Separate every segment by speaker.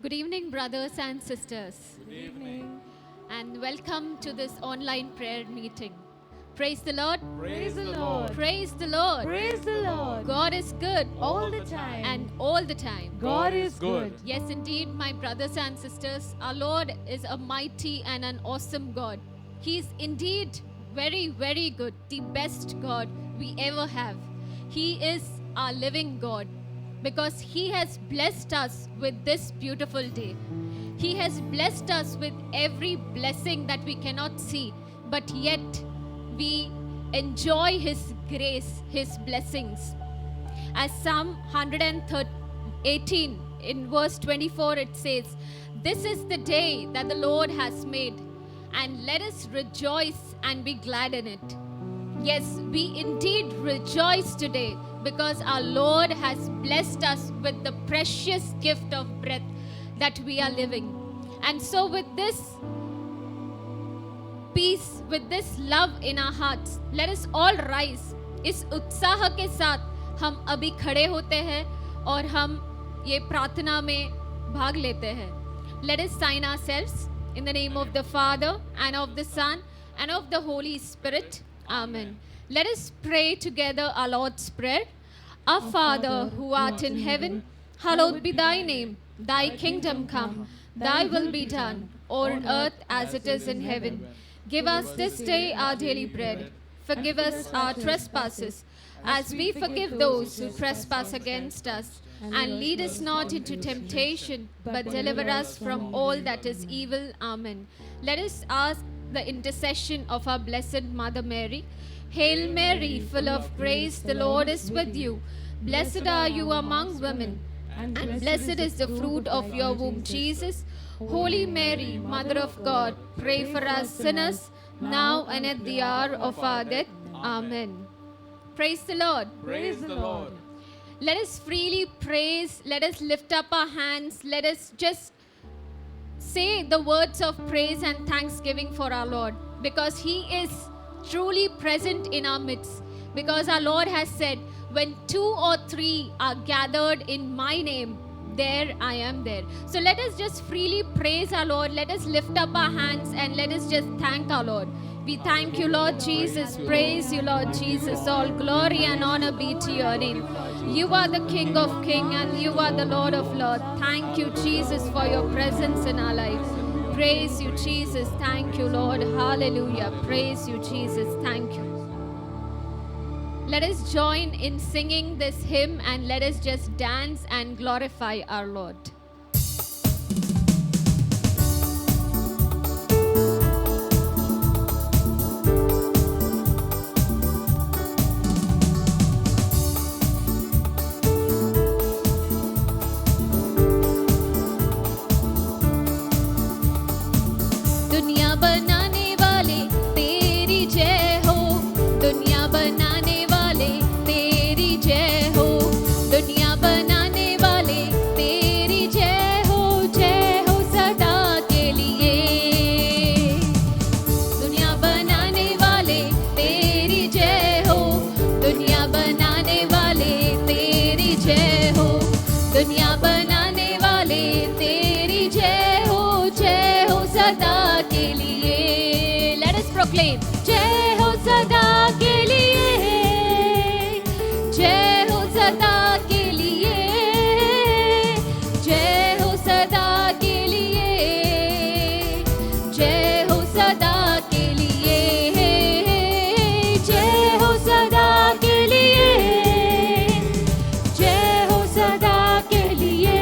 Speaker 1: Good evening, brothers and sisters.
Speaker 2: Good evening.
Speaker 1: And welcome to this online prayer meeting. Praise the Lord.
Speaker 2: Praise the Lord.
Speaker 1: Praise the Lord.
Speaker 3: Praise the Lord.
Speaker 1: God is good
Speaker 3: All the time.
Speaker 1: and all the time.
Speaker 3: God is good.
Speaker 1: Yes, indeed, my brothers and sisters, our Lord is a mighty and an awesome God. He is indeed very, very good, the best God we ever have. He is our living God because He has blessed us with this beautiful day. He has blessed us with every blessing that we cannot see, but yet we enjoy His grace, His blessings. As Psalm 118 in verse 24 it says, "This is the day that the Lord has made, and let us rejoice and be glad in it." Yes, we indeed rejoice today because our Lord has blessed us with the precious gift of breath that we are living. And so with this peace, with this love in our hearts, let us all rise. इस उत्साह के साथ हम अभी खड़े होते हैं और हम ये प्रार्थना में भाग लेते हैं. Let us sign ourselves in the name of the Father and of the Son and of the Holy Spirit. Amen. Let us pray together our Lord's Prayer. Our Father who art in heaven, hallowed be thy name. Thy kingdom come, thy will be done on earth as it is in heaven. Give us this day our daily bread. Forgive us our trespasses as we forgive those who trespass against us. And lead us not into temptation, but deliver us from all that is evil. Amen. Let us ask the intercession of our Blessed Mother Mary. Hail Mary, full of grace, the Lord is with you. Blessed are you among women, and blessed is the fruit of your womb, Jesus. Holy Mary, Mother of God, pray for us sinners, now and at the hour of our death. Amen. Praise the Lord.
Speaker 2: Praise the Lord.
Speaker 1: Let us freely praise. Let us lift up our hands. Let us just say the words of praise and thanksgiving for our Lord, because He is truly present in our midst. Because our Lord has said, when 2 or 3 are gathered in my name, there I am there. So let us just freely praise our Lord. Let us lift up our hands and let us just thank our Lord. We thank you, Lord Jesus. Praise you, Lord Jesus. All glory and honor be to your name. You are the King of Kings and you are the Lord of Lords. Thank you, Jesus, for your presence in our lives. Praise you, Jesus. Thank you, Lord. Hallelujah. Praise you, Jesus. Thank you. Let us join in singing this hymn and let us just dance and glorify our Lord. दुनिया बनाने वाले तेरी जय हो, दुनिया बनाने वाले तेरी जय हो, दुनिया बनाने वाले तेरी जय हो सदा के लिए. दुनिया बनाने वाले तेरी जय हो, दुनिया बनाने वाले तेरी जय हो, दुनिया बनाने वाले तेरी जय हो सदा के लिए. Let us proclaim. जय हो सदा के लिए, जय हो सदा के लिए, जय हो सदा के लिए, जय हो सदा के लिए, जय हो सदा के लिए, जय हो सदा के लिए,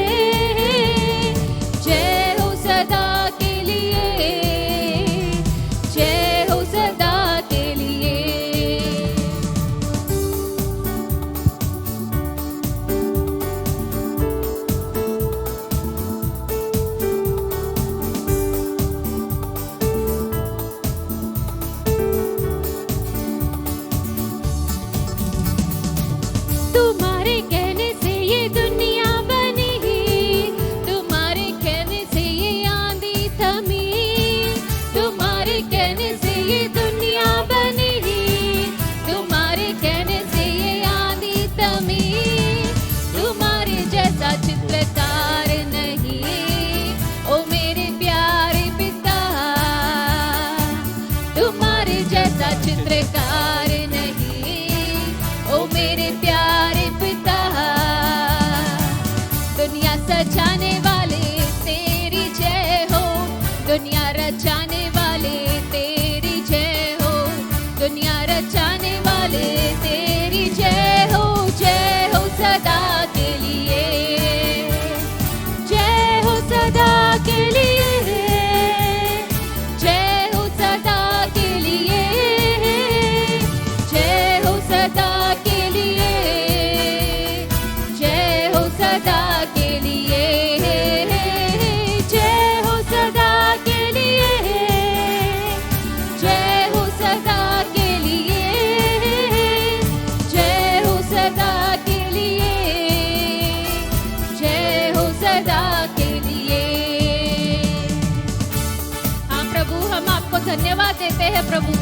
Speaker 1: दुनिया सजाने वाले तेरी जय हो, दुनिया रचाने वाले तेरी जय हो, दुनिया रचाने वाले तेरी जय हो सदा के लिए, जय हो सदा के लिए, जय हो सदा के लिए, जय हो सदा के लिए, जय हो सदा के लिए, जय हो सदा के लिए, जय हो सदा के लिए, जय हो सदा के लिए, जय हो सदा के लिए। हाँ प्रभु, हम आपको धन्यवाद देते हैं प्रभु,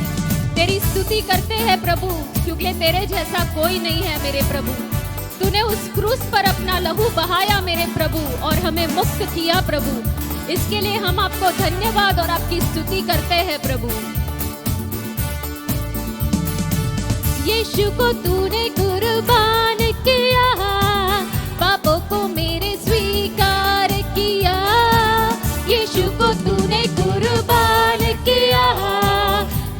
Speaker 1: तेरी स्तुति करते हैं प्रभु, क्योंकि तेरे जैसा कोई नहीं है मेरे प्रभु। तूने उस क्रूस पर अपना लहू बहाया मेरे प्रभु और हमें मुक्त किया प्रभु, इसके लिए हम आपको धन्यवाद और आपकी स्तुति करते हैं प्रभु। यीशु को तूने कुर्बान किया, पापों को मेरे स्वीकार किया, यीशु को तूने कुर्बान किया,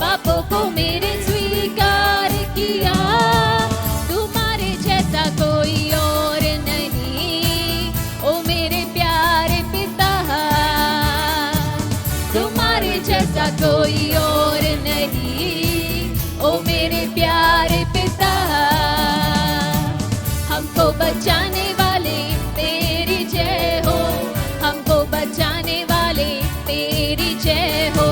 Speaker 1: पापों को मेरे स्वीकार किया। तुम्हारे जैसा कोई और नहीं, ओ मेरे प्यारे पिता, तुम्हारे जैसा कोई और नहीं, ओ मेरे प्यारे पिता। हमको बचाने वाले तेरी जय हो, हमको बचाने वाले तेरी जय हो,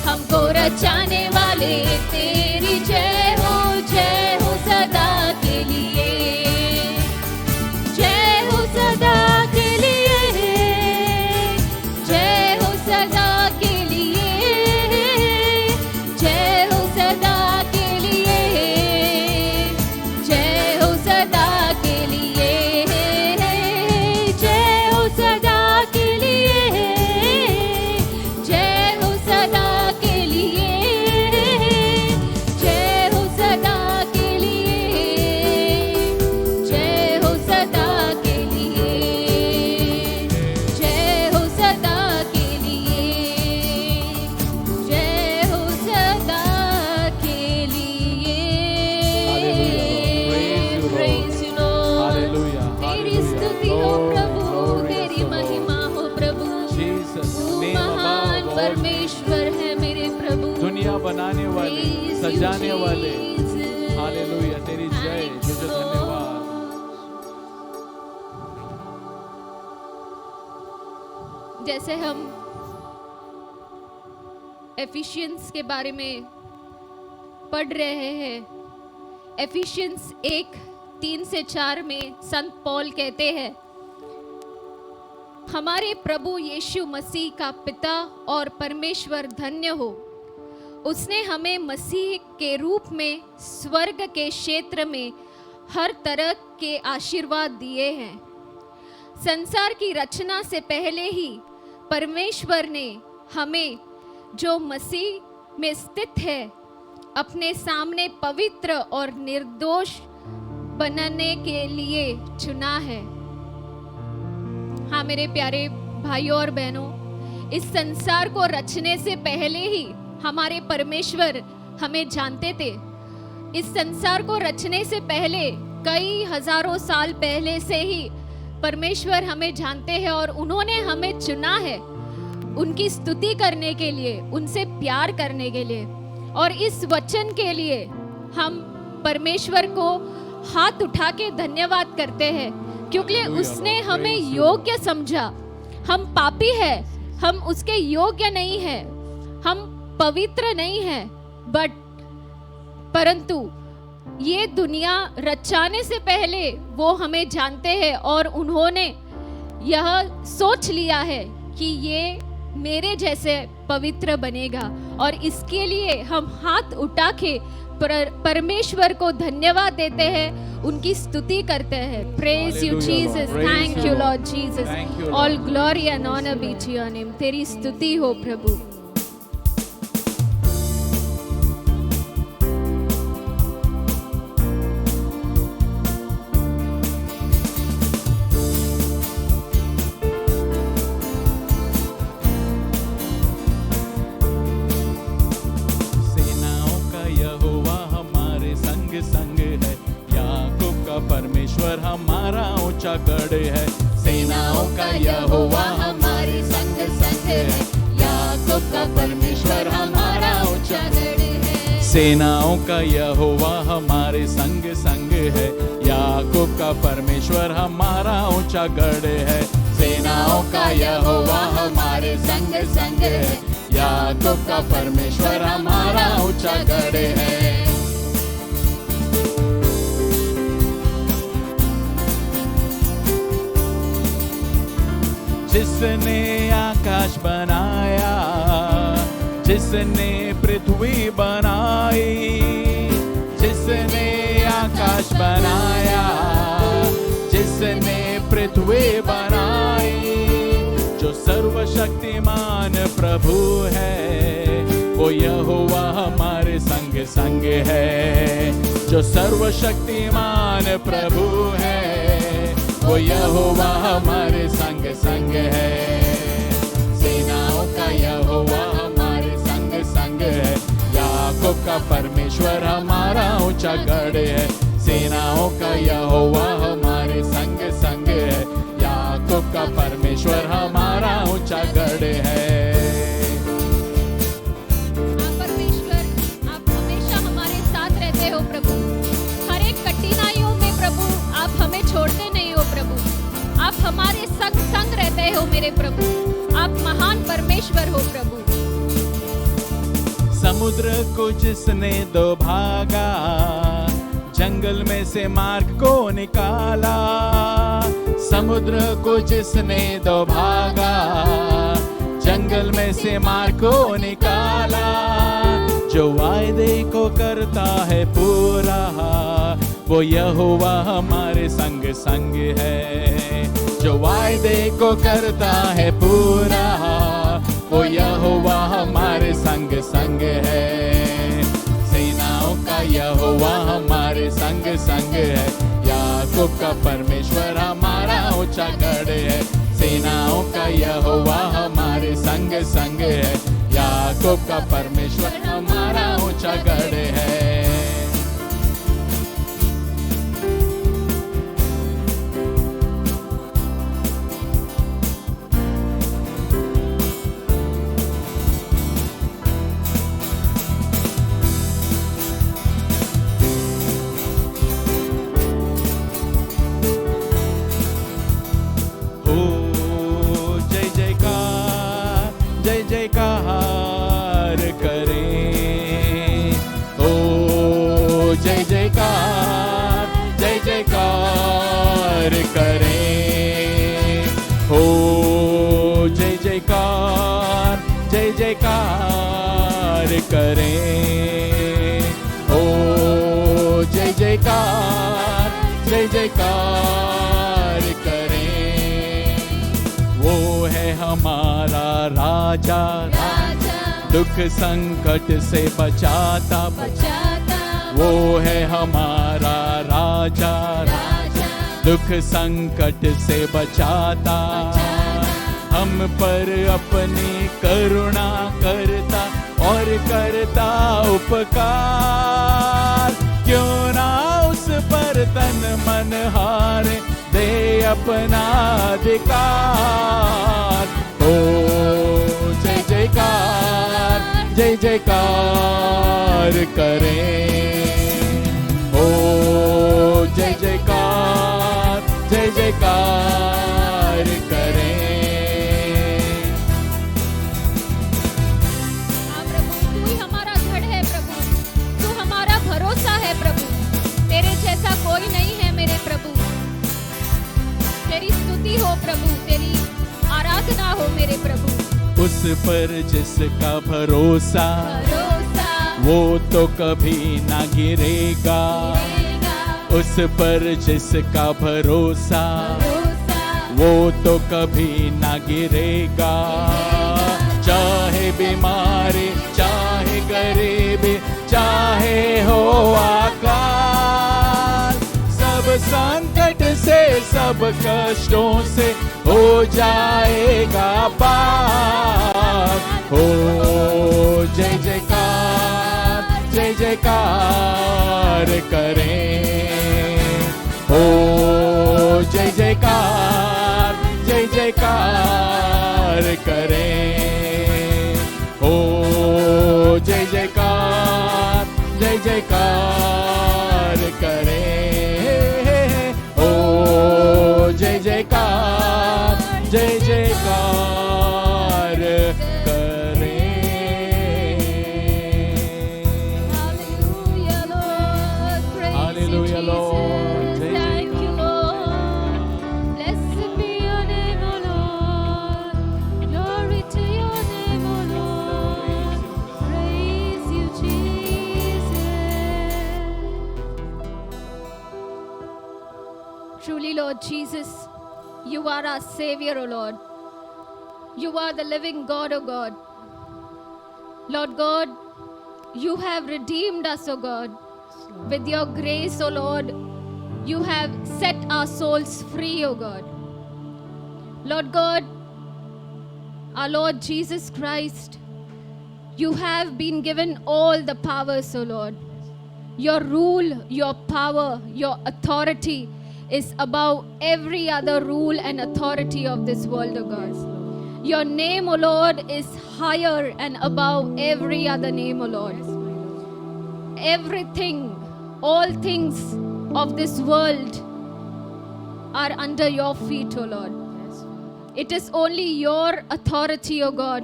Speaker 1: हमको रचाने वाले तेरी जय हो सदा के लिए, जय हो सदा के लिए, जय हो सदा के लिए, जय हो सदा के लिए, जय हो सदा के लिए, जय हो सदा के लिए, जय हो सदा के लिए, जय हो सदा के लिए, जय हो सदा के लिए, जय हो सदा के लिए, जय हो सदा के लिए। Praise you, Lord.
Speaker 2: Hallelujah.
Speaker 1: तेरी स्तुति हो प्रभु, तेरी महिमा हो प्रभु,
Speaker 2: Jesus,
Speaker 1: तू
Speaker 2: name
Speaker 1: महान
Speaker 2: above all.
Speaker 1: परमेश्वर है मेरे प्रभु।
Speaker 2: दुनिया बनाने वाले,
Speaker 1: Praise you,
Speaker 2: सजाने वाले,
Speaker 1: Jesus.
Speaker 2: हालेलुया, तेरी जय,
Speaker 1: Thanks,
Speaker 2: तुझे
Speaker 1: Lord.
Speaker 2: धन्यवाद।
Speaker 1: जैसे हम एफिशिएंस के बारे में पढ़ रहे हैं, एफिशिएंस 1:3-4 में संत पौल कहते हैं, हमारे प्रभु यीशु मसीह का पिता और परमेश्वर धन्य हो, उसने हमें मसीह के रूप में स्वर्ग के क्षेत्र में हर तरह के आशीर्वाद दिए हैं। संसार की रचना से पहले ही परमेश्वर ने हमें, जो मसीह में स्थित है, अपने सामने पवित्र और निर्दोष बनने के लिए चुना है। हाँ मेरे प्यारे भाइयों और बहनों, इस संसार को रचने से पहले ही हमारे परमेश्वर हमें जानते थे। इस संसार को रचने से पहले, कई हजारों साल पहले से ही परमेश्वर हमें जानते हैं और उन्होंने हमें चुना है उनकी स्तुति करने के लिए, उनसे प्यार करने के लिए। और इस वचन के लिए हम परमेश्वर को हाथ उठा के धन्यवाद करते हैं, क्योंकि उसने हमें योग्य समझा। हम पापी हैं, हम उसके योग्य नहीं हैं, हम पवित्र नहीं हैं, परंतु ये दुनिया रचाने से पहले वो हमें जानते हैं और उन्होंने यह सोच लिया है कि ये मेरे जैसे पवित्र बनेगा। और इसके लिए हम हाथ उठा के परमेश्वर को धन्यवाद देते हैं, उनकी स्तुति करते हैं। Praise you Jesus, thank you Lord Jesus, all glory and honour be to your name. तेरी स्तुति हो प्रभु।
Speaker 2: ऊंचा गढ़ है। सेनाओं का यहोवा हमारे संग संग है, याकूब का परमेश्वर हमारा ऊंचा गढ़ है। सेनाओं का यहोवा हमारे संग संग है, याकूब का परमेश्वर हमारा ऊंचा गढ़ है। सेनाओं का यहोवा हमारे संग संग है, याकूब का परमेश्वर हमारा ऊंचा गढ़ है। जिसने आकाश बनाया, जिसने पृथ्वी बनाई, जिसने आकाश बनाया, जिसने पृथ्वी बनाई, जो सर्वशक्तिमान प्रभु है, वो यहोवा हमारे संग संग है। जो सर्वशक्तिमान प्रभु है, वो यहोवा हमारे संग संग है। सेनाओं का यहोवा हमारे संग संग है, याकूब का परमेश्वर हमारा ऊंचा गढ़ है। सेनाओं का यहोवा हमारे संग संग है, याकूब का परमेश्वर हमारा ऊंचा गढ़ है।
Speaker 1: परमेश्वर, आप हमेशा हमारे साथ रहते हो प्रभु। हर एक कठिनाइयों में प्रभु आप हमें छोड़ते नहीं हो प्रभु। आप हमारे संग संग रहते हो मेरे प्रभु। आप महान परमेश्वर हो प्रभु।
Speaker 2: समुद्र को जिसने दो भागा, जंगल में से मार्ग को निकाला। समुद्र को जिसने दो भागा, जंगल में से मार्ग को निकाला। जो वायदे को करता है पूरा, वो यहोवा हमारे संग संग है। जो वायदे को करता है पूरा, वो यहोवा हमारे संग संग है। सेनाओं का यहोवा हमारे संग संग है, याकूब का परमेश्वर हमारा ऊंचा गढ़ है। सेनाओं का यहोवा हमारे संग संग है, याकूब का परमेश्वर हमारा ऊंचा गढ़ है। जयकार करें, ओ जय जयकार, जय जयकार करें, ओ जय जयकार, जय जयकार करें, ओ जय जयकार, जय जयकार करें। वो है हमारा राजा, दुख संकट से बचाता, वो है हमारा राजा, दुख संकट से बचाता। हम पर अपनी करुणा करता और करता उपकार। क्यों ना उस पर तन मन हारे, दे अपना अधिकार। ओ जय जयकार, जय जयकार करें, ओ जय जयकार, जय जयकार करें।
Speaker 1: प्रभु तू ही हमारा गढ़ है प्रभु, तू हमारा भरोसा है प्रभु। तेरे जैसा कोई नहीं है मेरे प्रभु। तेरी स्तुति हो प्रभु, तेरी आराधना हो मेरे प्रभु।
Speaker 2: उस पर जिसका भरोसा, वो तो कभी ना गिरेगा। उस पर जिसका भरोसा, वो तो कभी ना गिरेगा। चाहे बीमारी, चाहे गरीबी, चाहे हो आकाल, सब संकट से, सब कष्टों से हो जाएगा पार। हो जय जयकार, जय जयकार करें, हो जय जय जयकार जय जयकार करें। ओ जय जयकार जय जयकार करें। ओ जय जयकार जय जयकार करें।
Speaker 1: Hallelujah, Lord. Praise
Speaker 2: Hallelujah,
Speaker 1: you,
Speaker 2: Lord.
Speaker 1: Jesus. Thank you, Lord. Blessed be your name, O Lord. Glory to your name, O Lord. Praise you, Jesus. Truly, Lord Jesus, you are our Savior, O Lord. You are the living God, O God. Lord God, you have redeemed us, O God. With your grace, O Lord, you have set our souls free, O God. Lord God, our Lord Jesus Christ, you have been given all the powers, O Lord. Your rule, your power, your authority is above every other rule and authority of this world, O God. Your name, O Lord, is higher and above every other name, O Lord. Everything, all things of this world are under your feet, O Lord. It is only your authority, O God,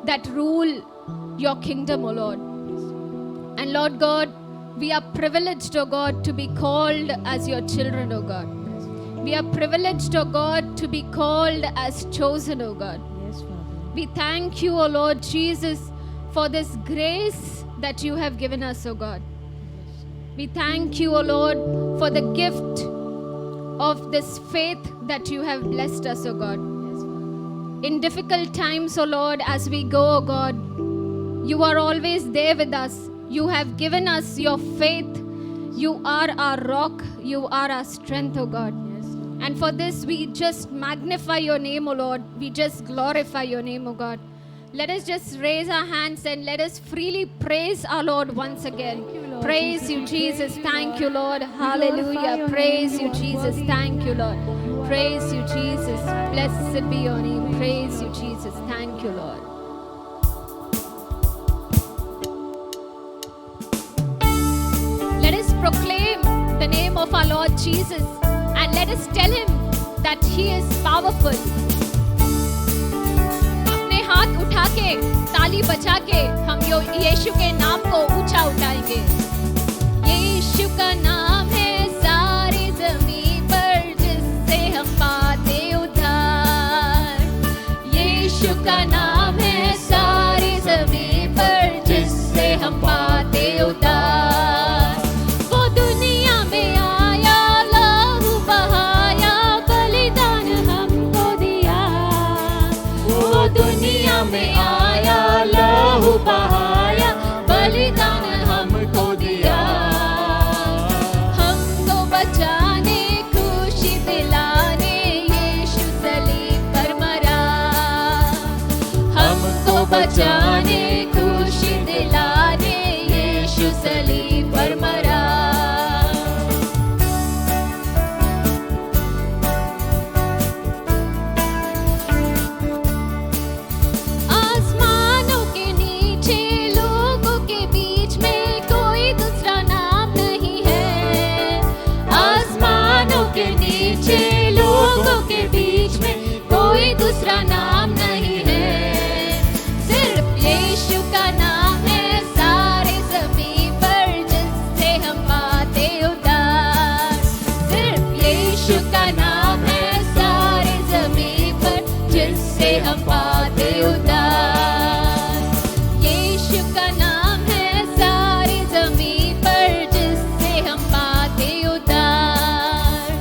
Speaker 1: that rule your kingdom, O Lord. And Lord God, we are privileged, O God, to be called as your children, O God. We are privileged, O God, to be called as chosen, O God.
Speaker 3: Yes, Father.
Speaker 1: We thank you, O Lord Jesus, for this grace that you have given us, O God. We thank you, O Lord, for the gift of this faith that you have blessed us, O God. In difficult times, O Lord, as we go, O God, you are always there with us. You have given us your faith. You are our rock. You are our strength, O God. And for this, we just magnify your name, O Lord. We just glorify your name, O God. Let us just raise our hands and let us freely praise our Lord once again.
Speaker 3: Thank you, Lord
Speaker 1: Praise
Speaker 3: Jesus.
Speaker 1: you,
Speaker 3: We
Speaker 1: Jesus.
Speaker 3: praise you,
Speaker 1: Thank
Speaker 3: Lord.
Speaker 1: you, Lord.
Speaker 3: glorify
Speaker 1: Hallelujah.
Speaker 3: your
Speaker 1: Praise
Speaker 3: name.
Speaker 1: you,
Speaker 3: You are
Speaker 1: Jesus.
Speaker 3: worthy.
Speaker 1: Thank you, Lord.
Speaker 3: You are
Speaker 1: Praise you, Jesus. Blessed be your name.
Speaker 3: Praise
Speaker 1: Praise
Speaker 3: you,
Speaker 1: you,
Speaker 3: Lord.
Speaker 1: Jesus. Thank you, Lord. Let us proclaim the name of our Lord Jesus and let us tell him that he is powerful. अपने हाथ उठा के ताली बजा के हम यीशु के नाम को ऊंचा उठाएंगे। यीशु का नाम है सारी ज़मीन पर जिससे हम पाते उद्धार। यीशु का नाम है सारी ज़मीन पर जिससे हम पाते उद्धार। वो दुनिया में आया, लहू बहाया, बलिदान हमको दिया। वो दुनिया में आया, लहू बहाया, बलिदान हमको दिया। हमको बचाने, खुशी दिलाने यीशु सलीब पर मरा। हमको बचाने, खुशी दिलाने यीशु सलीब पर मरा। आसमानों के नीचे लोगों के बीच में कोई दूसरा नाम नहीं है। आसमानों के नीचे लोगों के बीच में कोई दूसरा नाम नहीं है। सिर्फ यीशु का नाम है सारे ज़मीन पर जिससे हम पाते उद्धार। सिर्फ यीशु का नाम है सारे ज़मीन पर जिससे हम पाते उद्धार। यीशु का नाम है सारी ज़मीन पर जिससे हम पाते उद्धार।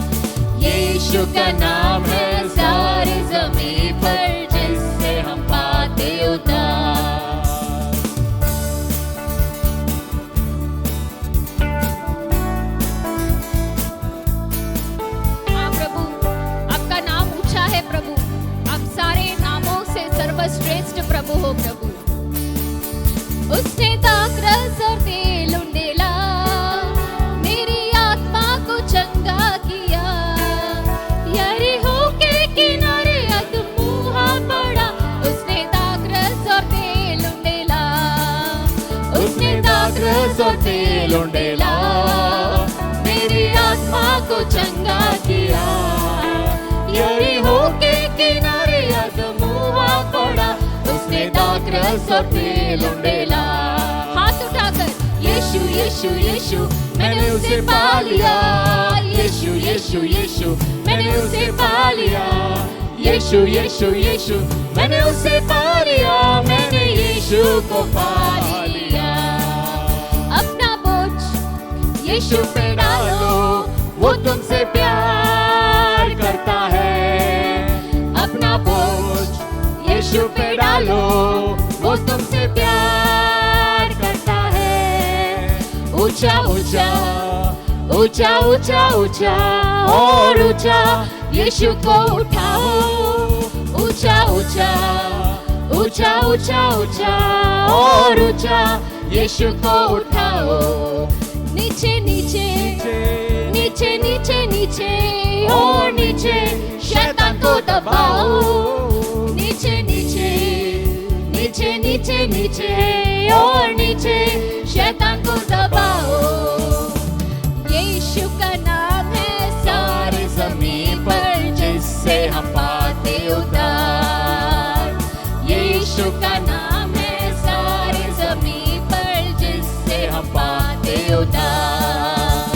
Speaker 1: यीशु का नाम है सारी ज़मीन पर जिससे हम पाते उद्धार। हाँ प्रभु, आपका नाम ऊंचा है प्रभु। आप सारे नामों से सर्वश्रेष्ठ प्रभु हो प्रभु। उसने दाखरस और तेल उंडेला, मेरी आत्मा को चंगा किया।
Speaker 2: लुंडेला मेरी आत्मा को चंगा किया। यरीहो के किनारे अदमुआ पड़ा, उसने दाखरस पी लुंडेला।
Speaker 1: हाथ उठाकर
Speaker 2: यीशु यीशु यीशु मैंने उसे पा लिया। यीशु यीशु यीशु मैंने उसे पा लिया। यीशु यीशु यीशु मैंने उसे पा लिया। मैंने यीशु को पा लिया।
Speaker 1: अपना बोझ
Speaker 2: यीशु पे डालो, वो तुमसे प्यार करता है। अपना बोझ यीशु पे डालो, वो तुमसे प्यार करता है। ऊंचा ऊंचा ऊंचा ऊंचा ऊंचा और ऊंचा यीशु को उठाओ। ऊंचा ऊंचा ऊंचा ऊंचा ऊंचा और ऊंचा यीशु को उठाओ।
Speaker 1: नीचे नीचे नीचे नीचे नीचे
Speaker 2: और नीचे शैतान को दबाओ।
Speaker 1: नीचे नीचे
Speaker 2: नीचे नीचे नीचे और नीचे शैतान को दबाओ।
Speaker 1: यीशु का नाम है
Speaker 2: सारे ज़मीन पर जिससे हम पाते उद्धार। यीशु का नाम है सारे ज़मीन पर जिससे हम पाते उद्धार।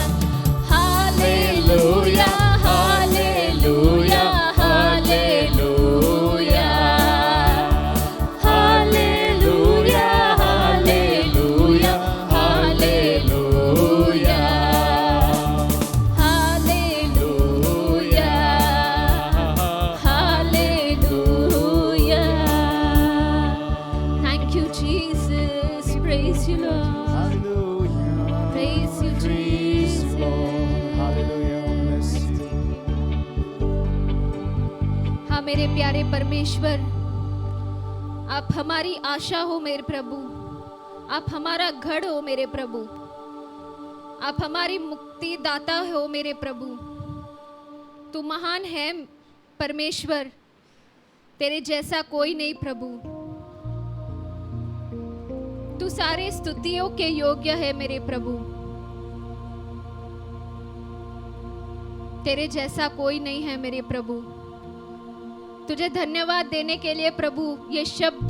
Speaker 2: Hallelujah hallelujah hallelujah hallelujah hallelujah hallelujah
Speaker 1: hallelujah hallelujah. Thank you Jesus, praise you Lord, praise you Jesus। हाँ मेरे प्यारे परमेश्वर, आप हमारी आशा हो मेरे प्रभु, आप हमारा गढ़ हो मेरे प्रभु, आप हमारी मुक्ति दाता हो मेरे प्रभु। तू महान है परमेश्वर, तेरे जैसा कोई नहीं प्रभु। तू सारे स्तुतियों के योग्य है मेरे प्रभु, तेरे जैसा कोई नहीं है मेरे प्रभु। तुझे धन्यवाद देने के लिए प्रभु ये शब्द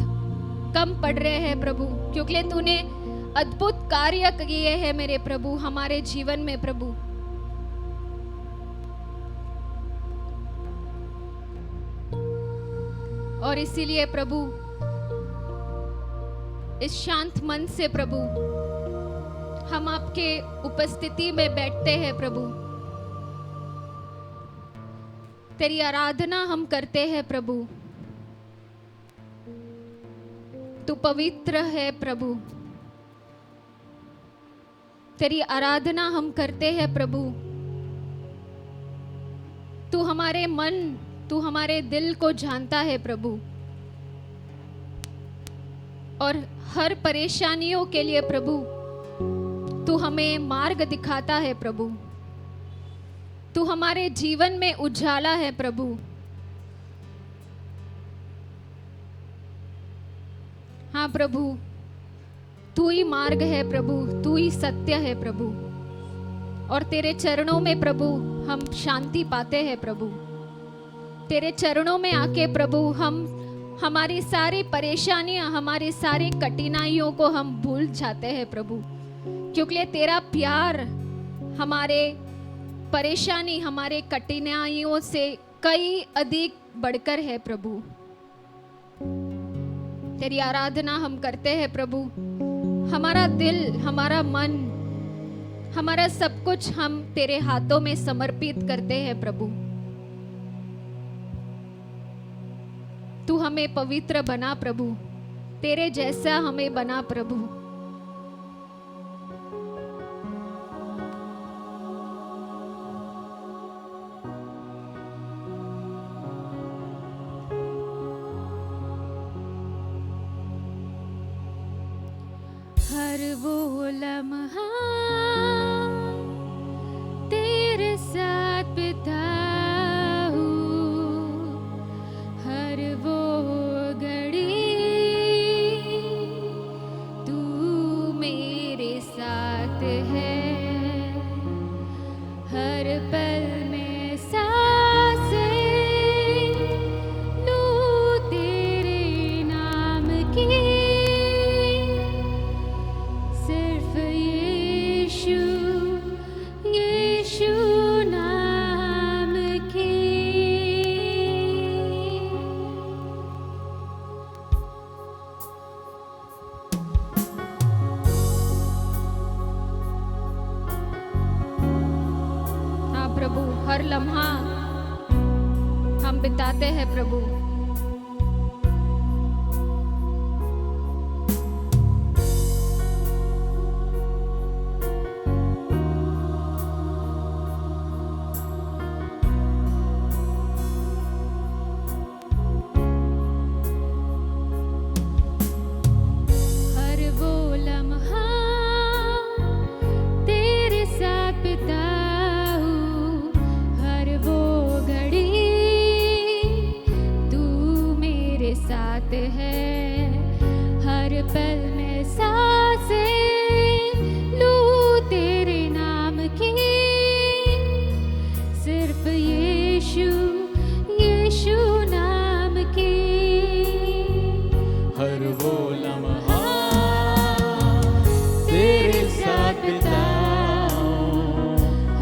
Speaker 1: कम पड़ रहे हैं प्रभु, क्योंकि तूने अद्भुत कार्य किए हैं मेरे प्रभु हमारे जीवन में प्रभु। और इसीलिए प्रभु इस शांत मन से प्रभु हम आपके उपस्थिति में बैठते हैं प्रभु, तेरी आराधना हम करते हैं प्रभु। तू पवित्र है प्रभु, तेरी आराधना हम करते हैं प्रभु। तू हमारे मन, तू हमारे दिल को जानता है प्रभु, और हर परेशानियों के लिए प्रभु तू हमें मार्ग दिखाता है प्रभु। तू हमारे जीवन में उजाला है प्रभु। हाँ प्रभु, तू ही मार्ग है प्रभु, तू ही सत्य है प्रभु, और तेरे चरणों में प्रभु हम शांति पाते हैं प्रभु। तेरे चरणों में आके प्रभु हम हमारी सारी परेशानियां, हमारी सारी कठिनाइयों को हम भूल जाते हैं प्रभु, क्योंकि तेरा प्यार हमारे परेशानी, हमारे कठिनाइयों से कई अधिक बढ़कर है प्रभु। तेरी आराधना हम करते हैं प्रभु। हमारा दिल, हमारा मन, हमारा सब कुछ हम तेरे हाथों में समर्पित करते हैं प्रभु। तू हमें पवित्र बना प्रभु, तेरे जैसा हमें बना प्रभु। हर वो लम्हा तेरे साथ बिताऊं, हर वो घड़ी तू मेरे साथ है। हर लम्हा हम बिताते हैं प्रभु। हर वो लम्हा तेरे साथ बिताऊं, हर वो घड़ी तू मेरे साथ है, हर पल में सांसें लूं तेरे नाम की, सिर्फ यीशु यीशु नाम की।
Speaker 2: हर वो लम्हा तेरे साथ बिताऊं,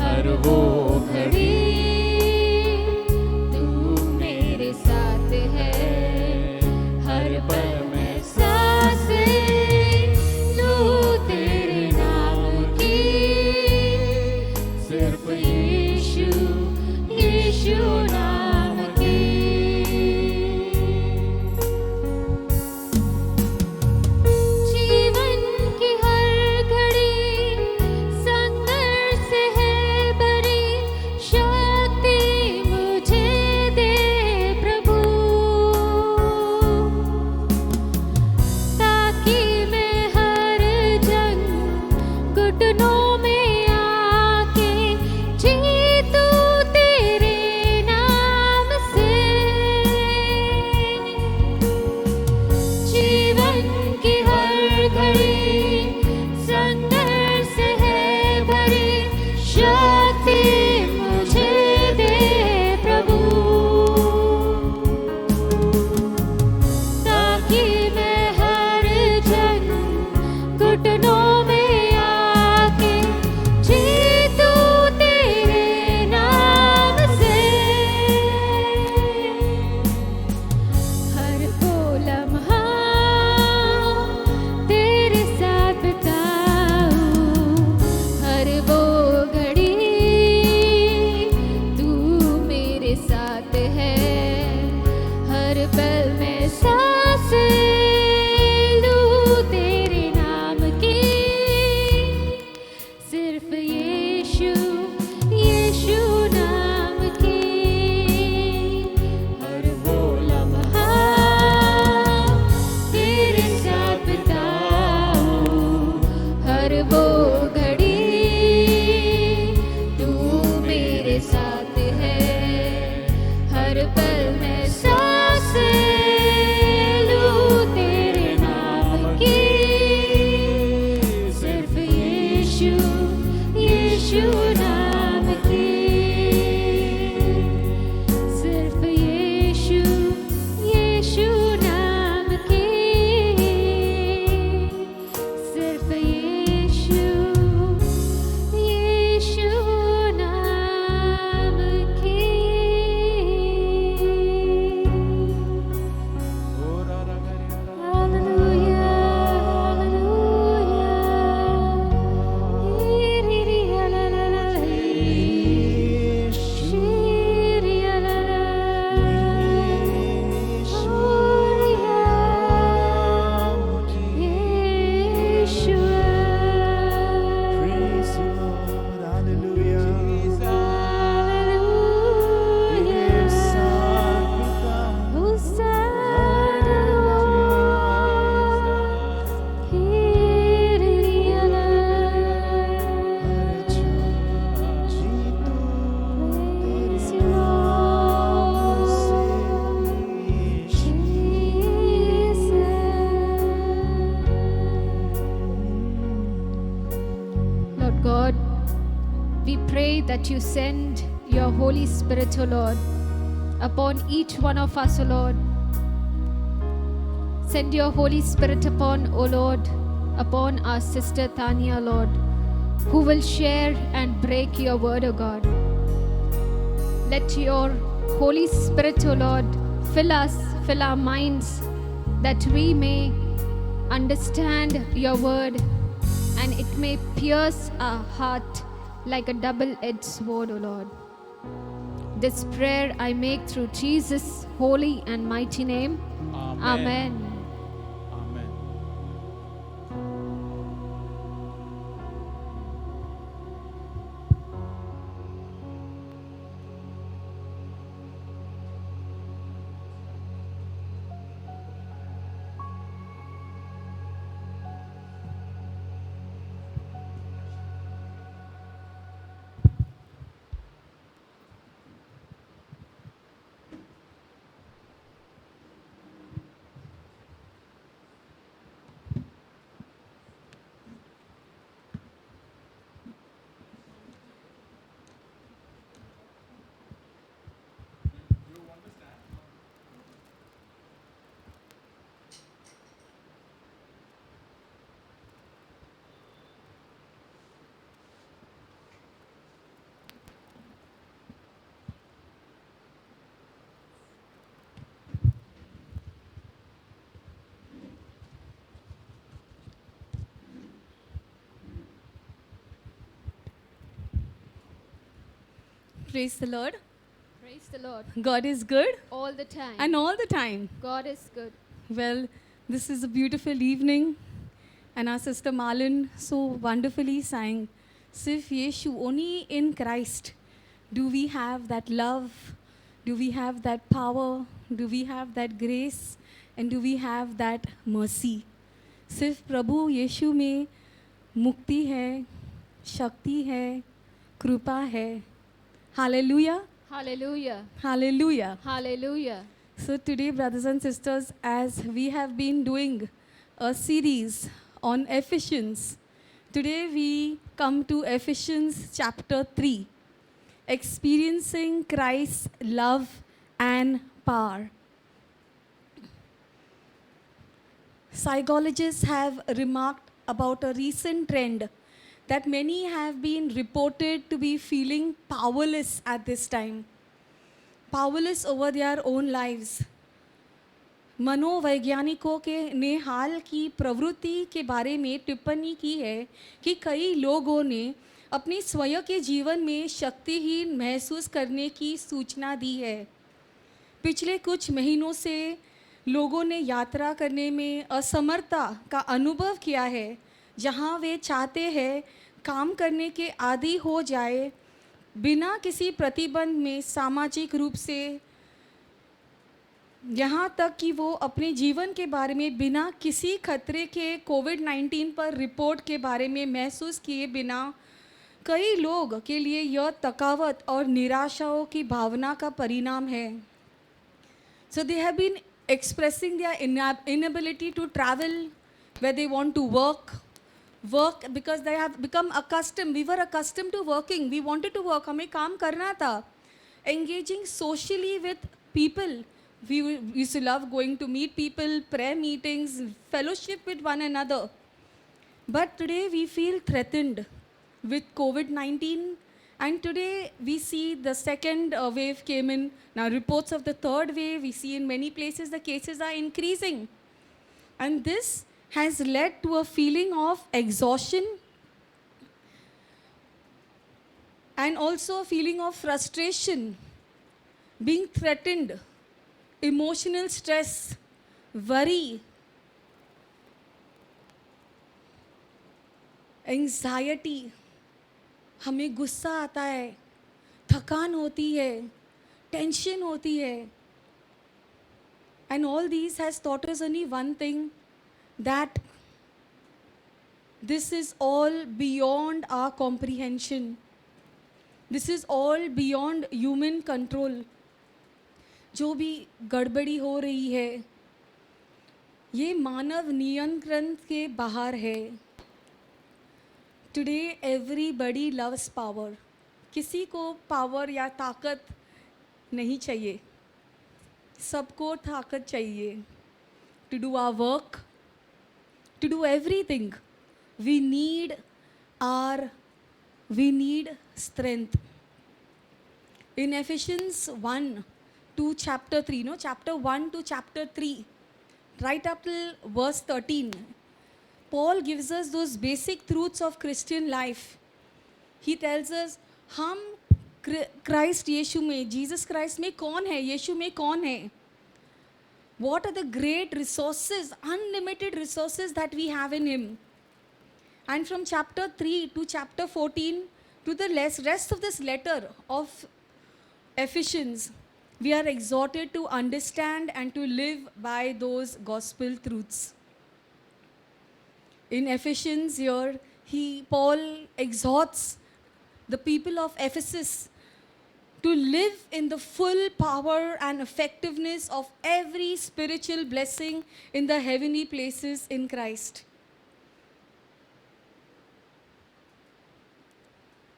Speaker 2: हर वो घड़ी
Speaker 1: तू मेरे साथ है, हर पल में सांसें लूं तेरे नाम की, सिर्फ यीशु यीशु नाम की। जीवन की हर घड़ी संघर्ष है भरी, शक्ति मुझे दे प्रभु, ताकि मैं हर जंग घुटनों में आके जीतूं तेरे नाम से। जीवन की हर घड़ी संघर्ष है भरी, शक्ति मुझे दे प्रभु, ताकि मैं हर जंग घुटनों में आके जीतूं तेरे नाम से। हर वो लम्हा तेरे साथ बिताऊं, हर वो घड़ी तू मेरे साथ है, हर पल में सांसें लूं तेरे नाम की, सिर्फ यीशु यीशु नाम की। हर वो लम्हा तेरे साथ बिताऊं, हर वो घड़ी तू मेरे साथ है, हर पल में सांसें लूं तेरे नाम की, सिर्फ यीशु यीशु नाम की, सिर्फ यीशु यीशु नाम की, सिर्फ यीशु यीशु नाम की। हालेलुया हालेलुया, ला ला ला ला, शीरिया ला ला, होरिया यीशुआ।
Speaker 2: Praise you, Lord. Hallelujah.
Speaker 1: Hallelujah, hosanna, हीरिया ला, praise you, Lord. Lord God, we pray that you send your Holy Spirit, O Lord, upon each one of us, O Lord. Send your Holy Spirit upon, O Lord, upon our sister Tanya, Lord, who will share and break your word, O God. Let your Holy Spirit, O Lord, fill us, fill our minds, that we may understand your word and it may pierce our heart like a double-edged sword, O Lord. This prayer I make through Jesus' holy and mighty name. Amen.
Speaker 2: Amen.
Speaker 3: Praise the Lord.
Speaker 1: Praise the Lord.
Speaker 3: God is good
Speaker 1: All the time.
Speaker 3: and all the time.
Speaker 1: God is good.
Speaker 3: Well, this is a beautiful evening, and our sister Malin so wonderfully sang, Sif Yeshu, only in Christ do we have that love, do we have that power, do we have that grace, and do we have that mercy. सिर्फ प्रभु यीशु में मुक्ति है, शक्ति है, कृपा है. Hallelujah.
Speaker 1: Hallelujah.
Speaker 3: Hallelujah.
Speaker 1: Hallelujah.
Speaker 3: So today, brothers and sisters, as we have been doing a series on Ephesians, today we come to Ephesians chapter 3, experiencing Christ's love and power. Psychologists have remarked about a recent trend that many have been reported to be feeling powerless at this time, powerless over their own lives. मनोवैज्ञानिकों के ने हाल की प्रवृत्ति के बारे में टिप्पणी की है कि कई लोगों ने अपनी स्वयं के जीवन में शक्तिहीन महसूस करने की सूचना दी है. पिछले कुछ महीनों से लोगों ने यात्रा करने में असमर्थता का अनुभव किया है, जहां वे चाहते हैं काम करने के आदी हो जाए, बिना किसी प्रतिबंध में सामाजिक रूप से, यहाँ तक कि वो अपने जीवन के बारे में बिना किसी खतरे के कोविड-19 पर रिपोर्ट के बारे में महसूस किए बिना कई लोग के लिए यह थकावट और निराशाओं की भावना का परिणाम है. So they have been expressing their inability to travel where they want to work because they have become accustomed. We were accustomed to working. We wanted to work. हमें काम करना था. Engaging socially with people. We used to love going to meet people, prayer meetings, fellowship with one another. But today we feel threatened with COVID-19. And today we see the second wave came in. Now reports of the third wave, we see in many places the cases are increasing. And this has led to a feeling of exhaustion and also a feeling of frustration, being threatened, emotional stress, worry, anxiety. हमें गुस्सा आता है, थकान होती है, tension होती है. And all these has taught us only one thing, that this is all beyond our comprehension. This is all beyond human control. जो भी गड़बड़ी हो रही है, ये मानव नियंत्रण के बाहर है. Today everybody loves power. किसी को पावर या ताकत नहीं चाहिए, सबको ताकत चाहिए. To do our work, to do everything, we need strength. In Ephesians 1 to chapter 3, chapter 1 to chapter 3, right up till verse 13, Paul gives us those basic truths of Christian life. He tells us हम Christ यीशु में, Jesus Christ में कौन है, यीशु में कौन है. What are the great resources, unlimited resources that we have in Him? And from chapter 3 to chapter 14 to the rest of this letter of Ephesians, we are exhorted to understand and to live by those gospel truths. In Ephesians here, Paul exhorts the people of Ephesus to live in the full power and effectiveness of every spiritual blessing in the heavenly places in Christ.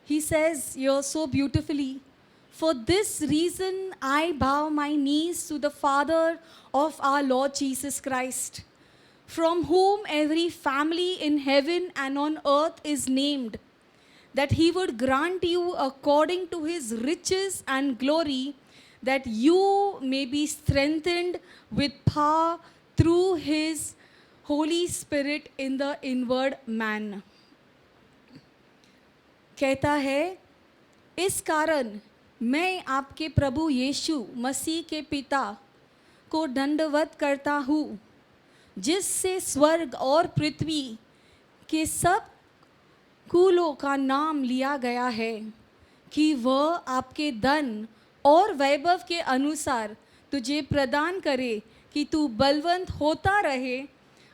Speaker 3: He says here so beautifully, "For this reason I bow my knees to the Father of our Lord Jesus Christ, from whom every family in heaven and on earth is named, that He would grant you according to His riches and glory, that you may be strengthened with power through His Holy Spirit in the inward man." कहता है, इस कारण मैं आपके प्रभु यीशु मसीह के पिता को दंडवत करता हूँ, जिससे स्वर्ग और पृथ्वी के सब कुलों का नाम लिया गया है, कि वह आपके धन और वैभव के अनुसार तुझे प्रदान करे कि तू बलवंत होता रहे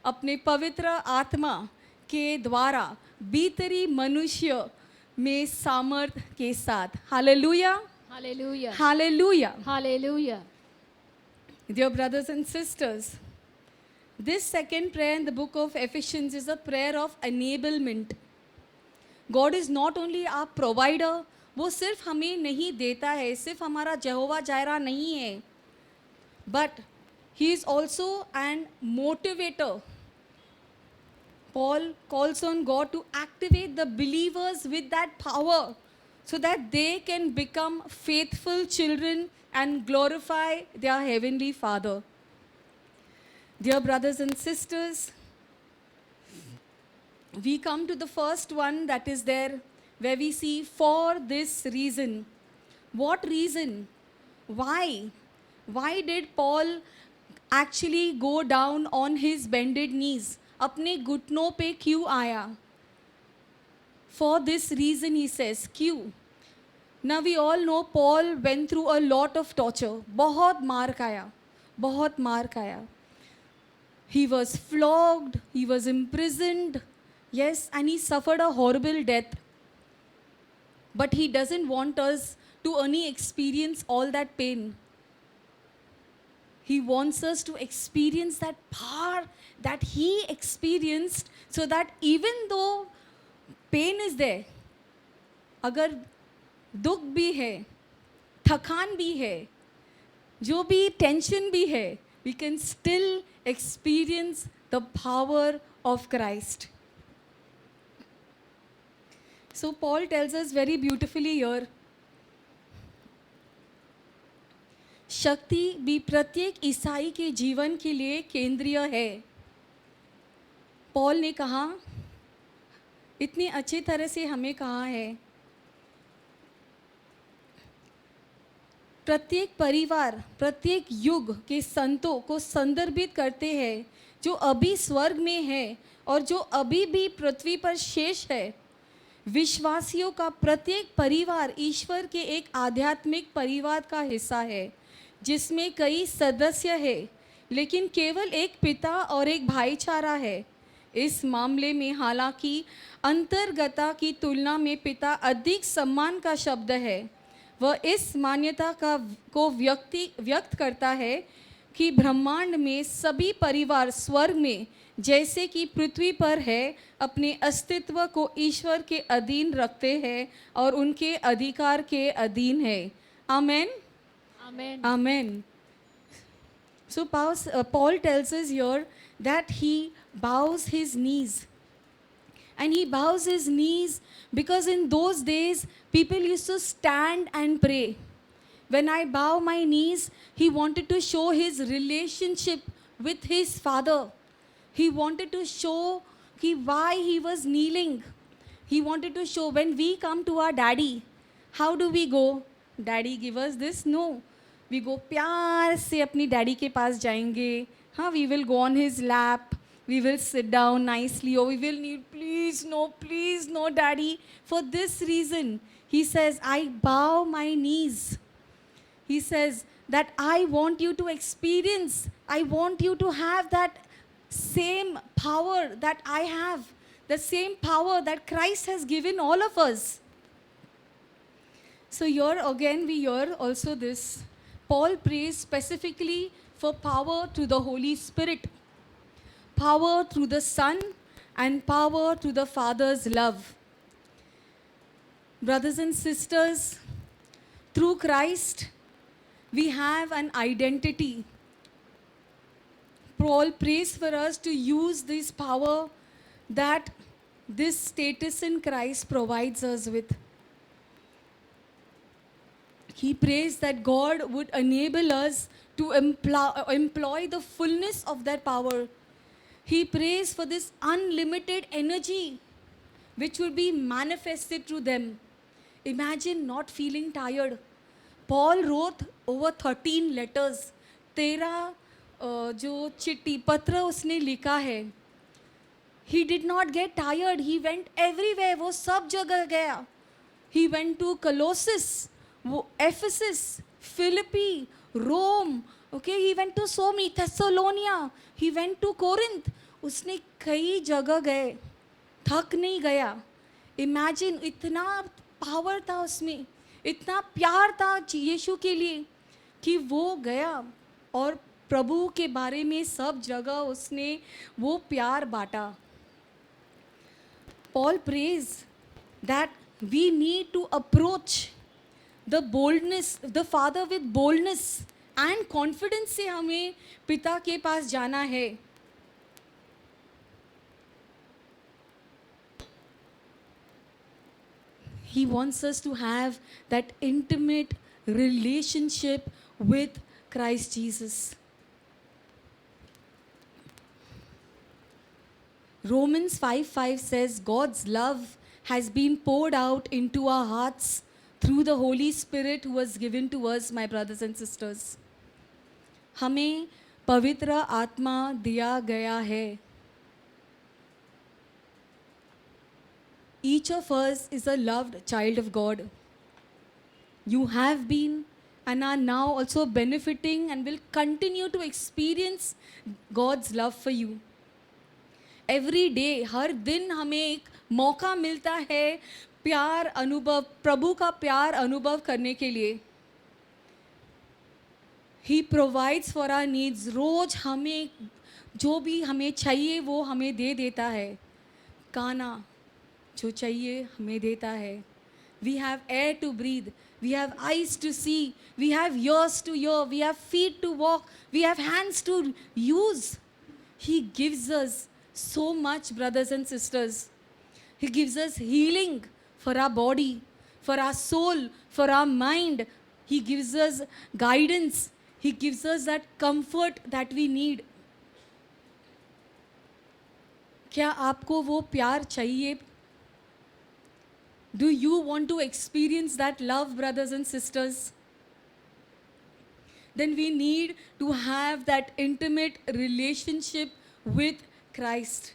Speaker 3: अपने पवित्र आत्मा के द्वारा भीतरी मनुष्य में सामर्थ के साथ. Hallelujah,
Speaker 1: Hallelujah.
Speaker 3: Hallelujah.
Speaker 1: Hallelujah.
Speaker 3: Dear brothers and sisters, this second prayer in the book of Ephesians is a prayer of enablement. God is not only our provider, वो सिर्फ हमें नहीं देता है, सिर्फ हमारा यहोवा जायरा नहीं है, but He is also an motivator. Paul calls on God to activate the believers with that power so that they can become faithful children and glorify their heavenly Father. Dear brothers and sisters, we come to the first one that is there, where we see for this reason. What reason? Why? Why did Paul actually go down on his bended knees? अपने घुटनों पे क्यों आया? For this reason he says, क्यों? Now we all know Paul went through a lot of torture. बहुत मार खाया, बहुत मार खाया. He was flogged, he was imprisoned, yes, and he suffered a horrible death. But he doesn't want us to only experience all that pain. He wants us to experience that power that He experienced, so that even though pain is there, अगर दुख भी है, थकान भी है, जो भी tension भी है, we can still experience the power of Christ. So Paul tells us very beautifully here, शक्ति भी प्रत्येक ईसाई के जीवन के लिए केंद्रीय है. पॉल ने कहा, इतनी अच्छी तरह से हमें कहा है, प्रत्येक परिवार, प्रत्येक युग के संतों को संदर्भित करते हैं, जो अभी स्वर्ग में है और जो अभी भी पृथ्वी पर शेष है. विश्वासियों का प्रत्येक परिवार ईश्वर के एक आध्यात्मिक परिवार का हिस्सा है, जिसमें कई सदस्य हैं, लेकिन केवल एक पिता और एक भाईचारा है. इस मामले में हालांकि अंतर्गता की तुलना में पिता अधिक सम्मान का शब्द है, वह इस मान्यता को व्यक्त करता है कि ब्रह्मांड में सभी परिवार स्वर्ग में जैसे कि पृथ्वी पर है, अपने अस्तित्व को ईश्वर के अधीन रखते हैं और उनके अधिकार के अधीन है. आमेन.
Speaker 1: Amen.
Speaker 3: Amen. So Paul tells us here that he bows his knees. And he bows his knees because in those days people used to stand and pray. When I bow my knees, he wanted to show his relationship with his Father. He wanted to show why he was kneeling. He wanted to show when we come to our daddy, how do we go? Daddy give us this? No, we go प्यार से अपनी daddy के पास जाएंगे. हाँ, we will go on his lap, we will sit down nicely, or we will need, please no daddy. For this reason he says, I bow my knees. He says that I want you to experience, I want you to have that same power that I have, the same power that Christ has given all of us. So here again we hear also this, Paul prays specifically for power through the Holy Spirit, power through the Son, and power through the Father's love. Brothers and sisters, through Christ, we have an identity. Paul prays for us to use this power that this status in Christ provides us with. He prays that God would enable us to employ the fullness of that power. He prays for this unlimited energy which will be manifested through them. Imagine not feeling tired. Paul wrote over 13 letters. 13 जो चिट्ठी पत्र उसने लिखा है. He did not get tired. He went everywhere. वो सब जगह गया. He went to Colossus, वो Ephesus, Philippi, Rome. Okay, he went to so many, Thessalonia, he went to Corinth. उसने कई जगह गए, थक नहीं गया. इमेजिन, इतना पावर था उसमें, इतना प्यार था यीशु के लिए कि वो गया और प्रभु के बारे में सब जगह उसने वो प्यार बांटा. Paul prays that we need to approach the Father with boldness and confidence से हमें पिता के पास जाना है. He wants us to have that intimate relationship with Christ Jesus. Romans 5:5 says, God's love has been poured out into our hearts through the Holy Spirit who was given to us, my brothers and sisters. हमें पवित्र आत्मा दिया गया है. Each of us is a loved child of God. You have been and are now also benefiting and will continue to experience God's love for you. Every day, हर दिन हमें एक मौका मिलता है प्यार अनुभव, प्रभु का प्यार अनुभव करने के लिए. He provides for our needs. रोज हमें जो भी हमें चाहिए वो हमें दे देता है. खाना जो चाहिए हमें देता है. We have air to breathe. We have eyes to see. We have ears to hear. We have feet to walk. We have hands to use. He gives us so much, brothers and sisters. He gives us healing for our body, for our soul, for our mind. He gives us guidance. He gives us that comfort that we need. क्या आपको वो प्यार चाहिए? Do you want to experience that love, brothers and sisters? Then we need to have that intimate relationship with Christ,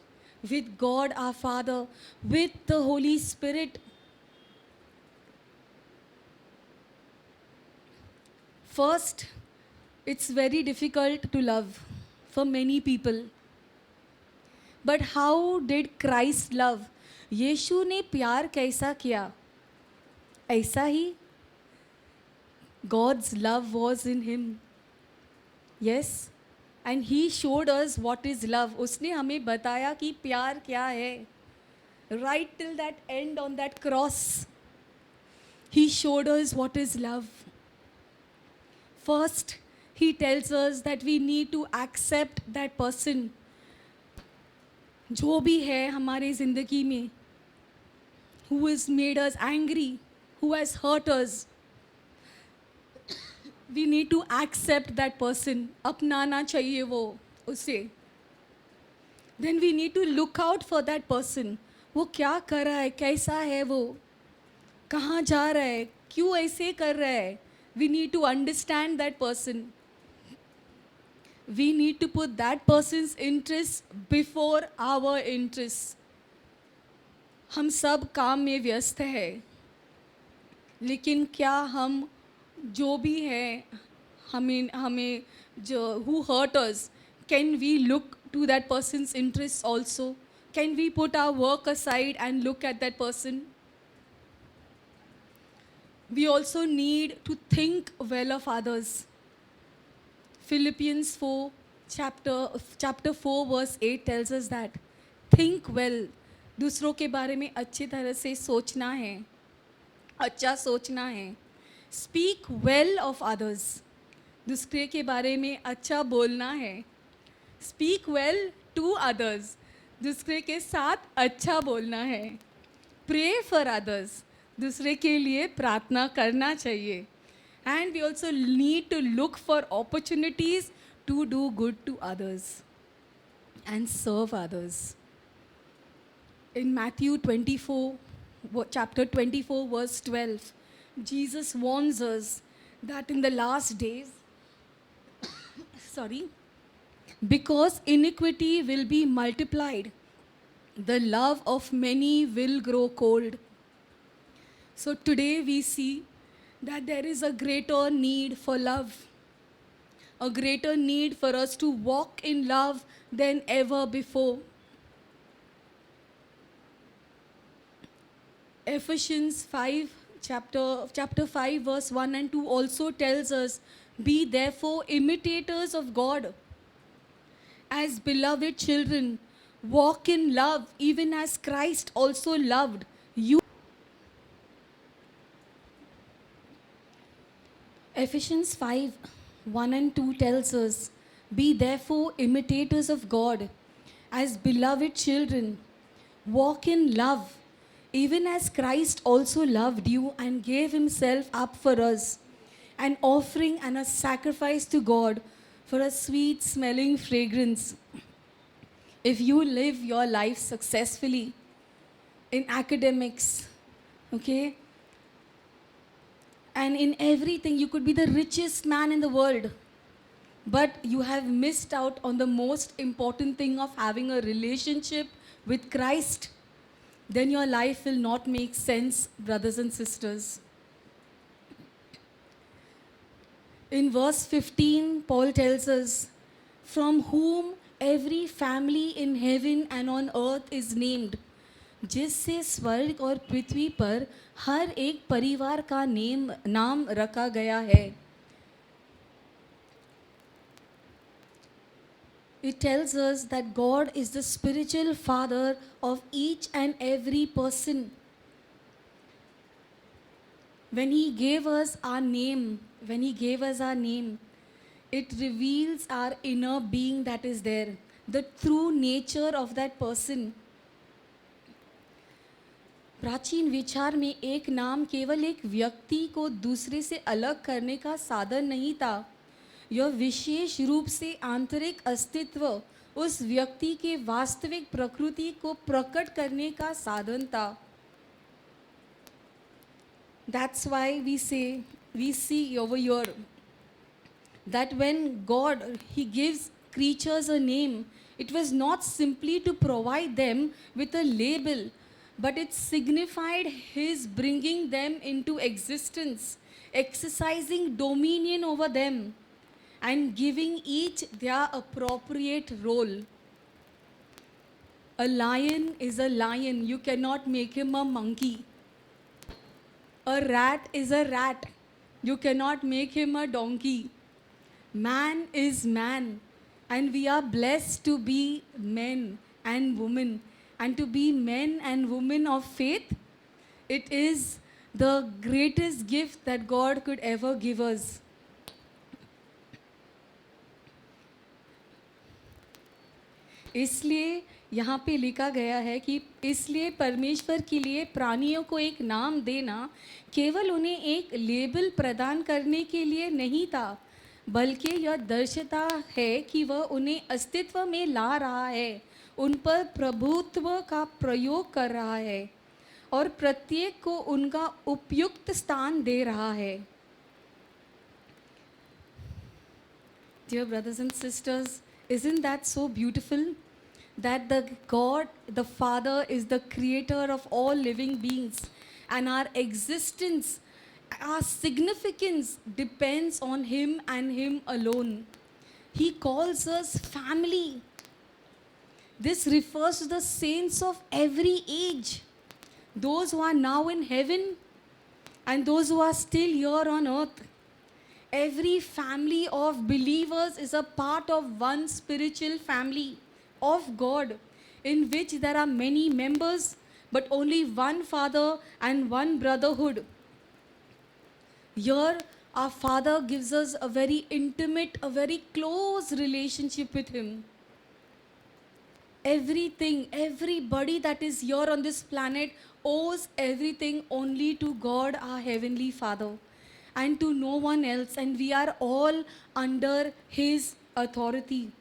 Speaker 3: with God our Father, with the Holy Spirit. First, it's very difficult to love for many people. But how did Christ love? यीशु ने प्यार कैसा किया? ऐसा ही. God's love was in him. Yes. And he showed us what is love. उसने हमें बताया कि प्यार क्या है. Right till that end on that cross, he showed us what is love. First, he tells us that we need to accept that person. जो भी है हमारे ज़िंदगी में, who has made us angry, who has hurt us, we need to accept that person. अपनाना चाहिए वो उसे. Then we need to look out for that person. वो क्या कर रहा है, कैसा है वो, कहाँ जा रहा है, क्यों ऐसे कर रहा है? We need to understand that person. We need to put that person's interest before our interest. हम सब काम में व्यस्त है, लेकिन क्या हम जो भी है, हमें हमें जो who hurt us, can we look to that person's interests also? Can we put our work aside and look at that person? We also need to think well of others. Philippians 4 chapter 4 verse 8 tells us that think well. दूसरों के बारे में अच्छी तरह से सोचना है, अच्छा सोचना है. Speak well of others. दूसरे के बारे में अच्छा बोलना है. Speak well to others. दूसरे के साथ अच्छा बोलना है. Pray for others. दूसरे के लिए प्रार्थना करना चाहिए. And we also need to look for opportunities to do good to others and serve others. In Matthew 24, chapter 24, verse 12, Jesus warns us that in the last days, because iniquity will be multiplied, the love of many will grow cold. So today we see that there is a greater need for love, a greater need for us to walk in love than ever before. Ephesians 5, chapter 5, verse 1 and 2 also tells us, be therefore imitators of God as beloved children. Walk in love, even as Christ also loved you. Ephesians 5, 1 and 2 tells us, be therefore imitators of God as beloved children. Walk in love, even as Christ also loved you and gave himself up for us, an offering and a sacrifice to God for a sweet smelling fragrance. If you live your life successfully in academics, okay, and in everything, you could be the richest man in the world, but you have missed out on the most important thing of having a relationship with Christ, then your life will not make sense, brothers and sisters. In verse 15, Paul tells us, from whom every family in heaven and on earth is named, जिससे स्वर्ग और पृथ्वी पर हर एक परिवार का नाम रखा गया है. It tells us that God is the spiritual father of each and every person. When he gave us our name, it reveals our inner being that is there, the true nature of that person. प्राचीन विचार में एक नाम केवल एक व्यक्ति को दूसरे से अलग करने का साधन नहीं था. यह विशेष रूप से आंतरिक अस्तित्व, उस व्यक्ति के वास्तविक प्रकृति को प्रकट करने का साधन था. That's why we see over here that when God, he gives creatures a name, it was not simply to provide them with a label, but it signified his bringing them into existence, exercising dominion over them, and giving each their appropriate role. A lion is a lion. You cannot make him a monkey. A rat is a rat. You cannot make him a donkey. Man is man. And we are blessed to be men and women. And to be men and women of faith, it is the greatest gift that God could ever give us. इसलिए यहाँ पे लिखा गया है कि इसलिए परमेश्वर के लिए प्राणियों को एक नाम देना केवल उन्हें एक लेबल प्रदान करने के लिए नहीं था, बल्कि यह दर्शाता है कि वह उन्हें अस्तित्व में ला रहा है, उन पर प्रभुत्व का प्रयोग कर रहा है और प्रत्येक को उनका उपयुक्त स्थान दे रहा है। Dear brothers and sisters, isn't that so beautiful? That the God, the Father, is the creator of all living beings, and our existence, our significance depends on Him and Him alone. He calls us family. This refers to the saints of every age, those who are now in heaven and those who are still here on earth. Every family of believers is a part of one spiritual family of God, in which there are many members, but only one Father and one brotherhood. Here, our Father gives us a very intimate, a very close relationship with Him. Everything, everybody that is here on this planet owes everything only to God, our Heavenly Father, and to no one else, and we are all under His authority.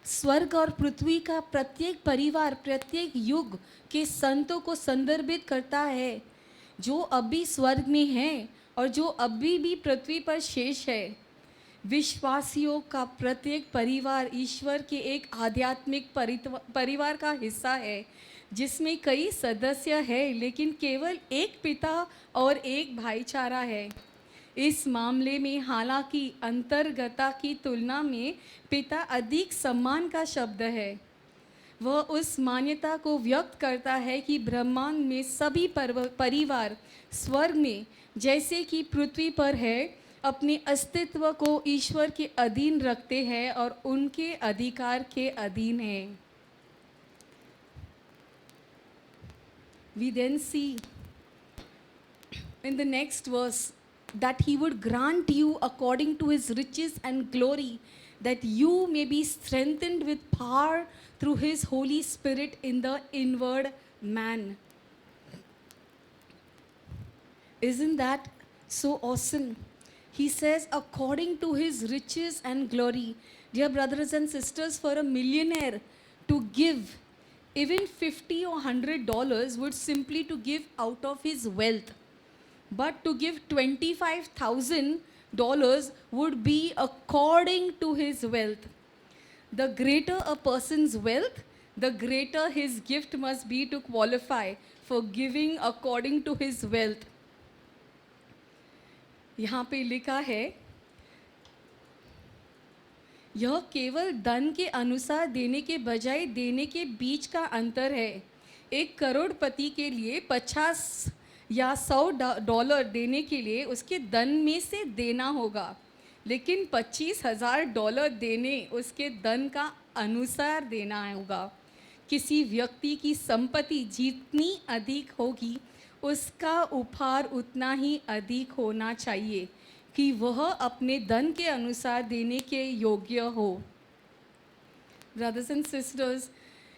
Speaker 3: स्वर्ग और पृथ्वी का प्रत्येक परिवार प्रत्येक युग के संतों को संदर्भित करता है, जो अभी स्वर्ग में हैं और जो अभी भी पृथ्वी पर शेष है। विश्वासियों का प्रत्येक परिवार ईश्वर के एक आध्यात्मिक परिवार का हिस्सा है, जिसमें कई सदस्य हैं, लेकिन केवल एक पिता और एक भाईचारा है। इस मामले में हालांकि अंतर्गता की तुलना में पिता अधिक सम्मान का शब्द है। वह उस मान्यता को व्यक्त करता है कि ब्रह्मांड में सभी परिवार स्वर्ग में जैसे कि पृथ्वी पर है, अपने अस्तित्व को ईश्वर के अधीन रखते हैं और उनके अधिकार के अधीन हैं। We then see in the next verse that He would grant you according to His riches and glory, that you may be strengthened with power through His Holy Spirit in the inward man. Isn't that so awesome? He says, according to His riches and glory. Dear brothers and sisters, for a millionaire to give even $50 or $100 would simply to give out of his wealth. But to give $25,000 would be according to his wealth. The greater a person's wealth, the greater his gift must be to qualify for giving according to his wealth. यहाँ पे लिखा है, यह केवल धन के अनुसार देने के बजाय देने के बीच का अंतर है। एक करोड़पति के लिए 50 या $100 देने के लिए उसके धन में से देना होगा, लेकिन $25,000 देने उसके धन का अनुसार देना होगा। किसी व्यक्ति की संपत्ति जितनी अधिक होगी, उसका उपहार उतना ही अधिक होना चाहिए कि वह अपने धन के अनुसार देने के योग्य हो। Brothers and sisters,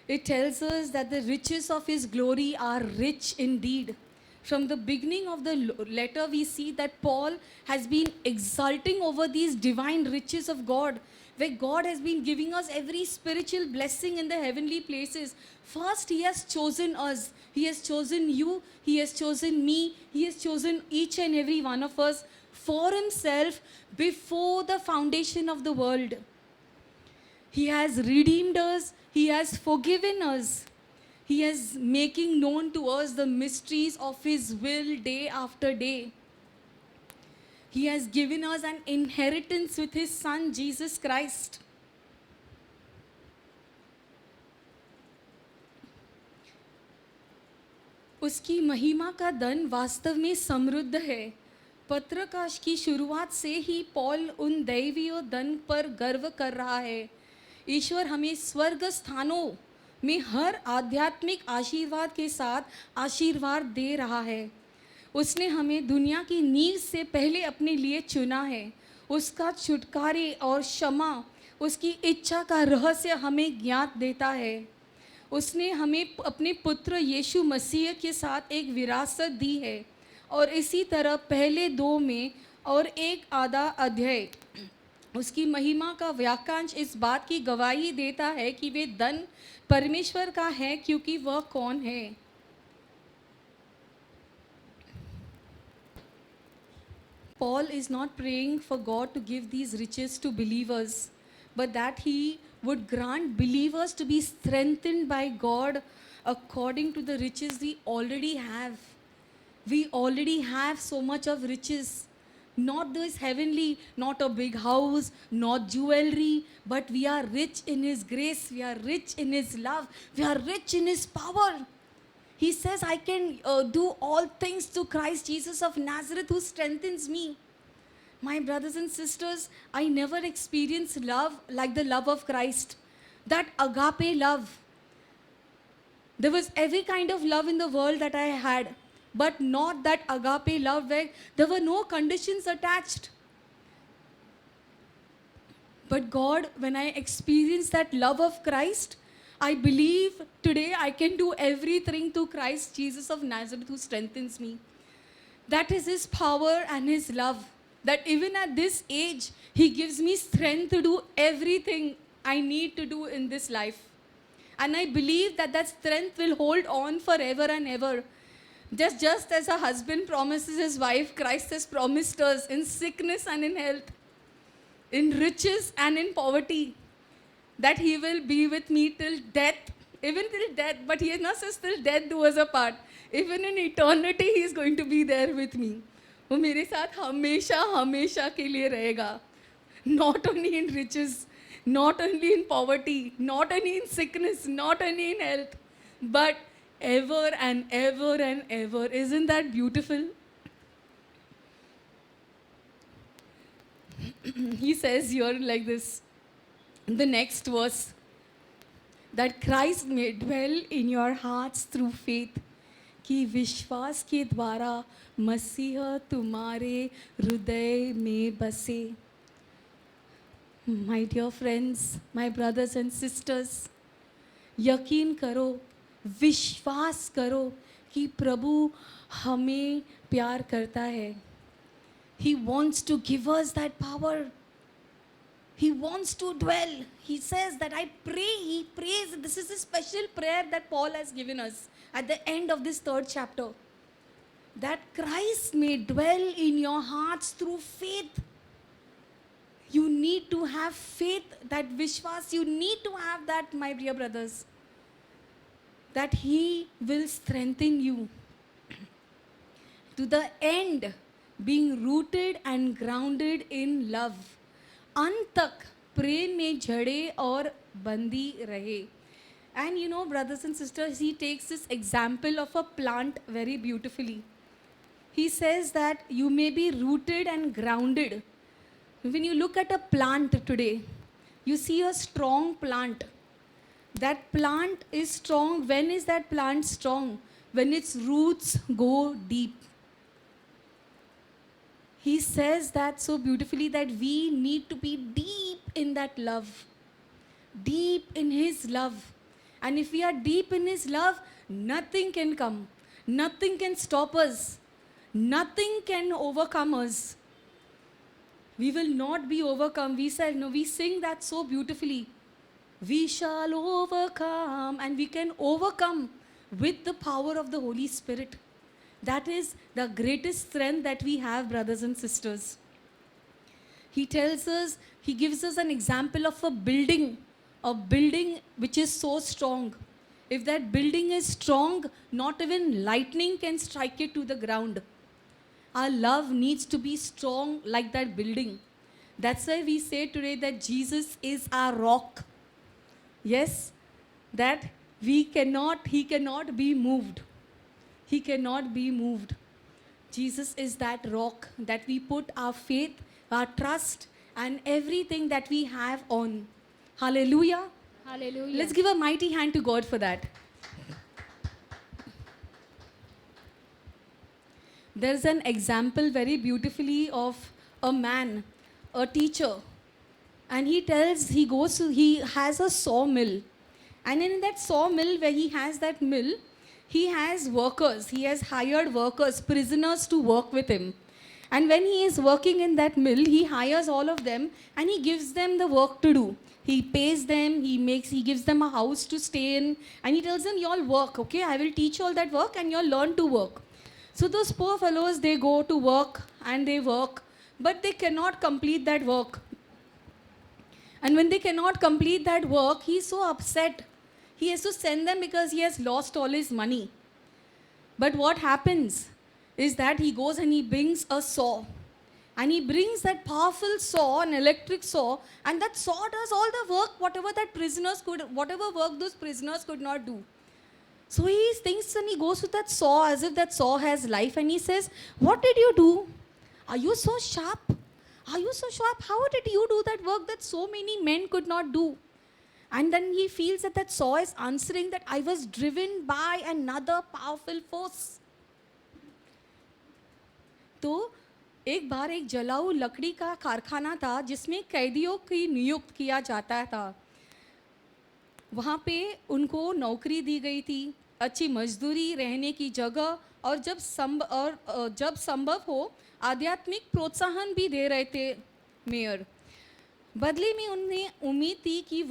Speaker 3: it tells us that the riches of His glory are rich indeed. From the beginning of the letter, we see that Paul has been exulting over these divine riches of God, where God has been giving us every spiritual blessing in the heavenly places. First, He has chosen us. He has chosen you. He has chosen me. He has chosen each and every one of us for Himself before the foundation of the world. He has redeemed us. He has forgiven us. He is making known to us the mysteries of His will day after day. He has given us an inheritance with His Son, Jesus Christ. उसकी महिमा का धन वास्तव में समृद्ध है। पत्र की शुरुआत से ही पॉल उन दैवीय धन पर गर्व कर रहा है। ईश्वर हमें स्वर्ग स्थानों में हर आध्यात्मिक आशीर्वाद के साथ आशीर्वाद दे रहा है। उसने हमें दुनिया की नींव से पहले अपने लिए चुना है। उसका छुटकारे और क्षमा, उसकी इच्छा का रहस्य हमें ज्ञात देता है। उसने हमें अपने पुत्र यीशु मसीह के साथ एक विरासत दी है, और इसी तरह पहले 2 में और एक आधा अध्याय उसकी महिमा का वाक्यांश इस बात की गवाही देता है कि वे धन परमेश्वर का है, क्योंकि वह कौन है। Paul is not praying for God to give these riches to believers, but that he would grant believers to be strengthened by God according to the riches we already have. We already have so much of riches. Not this heavenly, not a big house, not jewelry, but we are rich in His grace, we are rich in His love, we are rich in His power. He says, I can do all things through Christ Jesus of Nazareth who strengthens me. My brothers and sisters, I never experienced love like the love of Christ. That agape love. There was every kind of love in the world that I had, but not that agape love where there were no conditions attached. But God, when I experienced that love of Christ, I believe today I can do everything through Christ Jesus of Nazareth who strengthens me. That is His power and His love. That even at this age, He gives me strength to do everything I need to do in this life. And I believe that that strength will hold on forever and ever. Just as a husband promises his wife, Christ has promised us in sickness and in health, in riches and in poverty, that He will be with me till death, even till death. But He has not said till death do us apart. Even in eternity, He is going to be there with me. वो मेरे साथ हमेशा हमेशा के लिए रहेगा. Not only in riches, not only in poverty, not only in sickness, not only in health, but ever and ever and ever. Isn't that beautiful? He says here like this, in the next verse, that Christ may dwell in your hearts through faith, कि विश्वास के द्वारा मसीह तुम्हारे हृदय में बसे. My dear friends, my brothers and sisters, यकीन करो, विश्वास करो कि प्रभु हमें प्यार करता है. He wants to give us that power. He wants to dwell. He says that I pray, He prays. This is a special prayer that Paul has given us at the end of this 3rd chapter. That Christ may dwell in your hearts through faith. You need to have faith, that Vishwas. You need to have that, my dear brothers. That He will strengthen you to the end, being rooted and grounded in love. अंत तक प्रेम में जड़े और बंधी रहे. And you know, brothers and sisters, he takes this example of a plant very beautifully. He says that you may be rooted and grounded. When you look at a plant today, you see a strong plant. That plant is strong. When is that plant strong? When its roots go deep. He says that so beautifully, that we need to be deep in that love, deep in His love. And if we are deep in His love, nothing can come, nothing can stop us, nothing can overcome us. We will not be overcome. We said, no, we sing that so beautifully. We shall overcome, and we can overcome with the power of the Holy Spirit. That is the greatest strength that we have, brothers and sisters. He tells us, He gives us an example of a building which is so strong. If that building is strong, not even lightning can strike it to the ground. Our love needs to be strong like that building. That's why we say today that Jesus is our rock. Yes, that He cannot be moved. He cannot be moved. Jesus is that rock that we put our faith, our trust, and everything that we have on. Hallelujah.
Speaker 1: Hallelujah.
Speaker 3: Let's give a mighty hand to God for that. There's an example very beautifully of a man, a teacher, and he has a sawmill. And in that sawmill, where he has that mill, he has workers, he has hired workers, prisoners to work with him. And when he is working in that mill, he hires all of them and he gives them the work to do. He pays them, he gives them a house to stay in, and he tells them, you all work, okay? I will teach you all that work and you all learn to work. So those poor fellows, they go to work and they work, but they cannot complete that work. And when they cannot complete that work, he's so upset. He has to send them because he has lost all his money. But what happens is that he goes and he brings a saw. And he brings that powerful saw, an electric saw, and that saw does all the work, whatever work those prisoners could not do. So he thinks and he goes with that saw as if that saw has life, and he says, what did you do? Are you so sharp? Are you so sharp? How did you do that work that so many men could not do? And then he feels that that saw is answering that I was driven by another powerful force. तो एक बार एक जलाऊ लकड़ी का कारखाना था जिसमें कैदियों की नियुक्त किया जाता था. वहाँ पे उनको नौकरी दी गई थी, अच्छी मजदूरी, रहने की जगह, और जब संभव हो आध्यात्मिक प्रोत्साहन भी दे रहे थे मेयर. बदले में उन्हें उम्मीद थी कि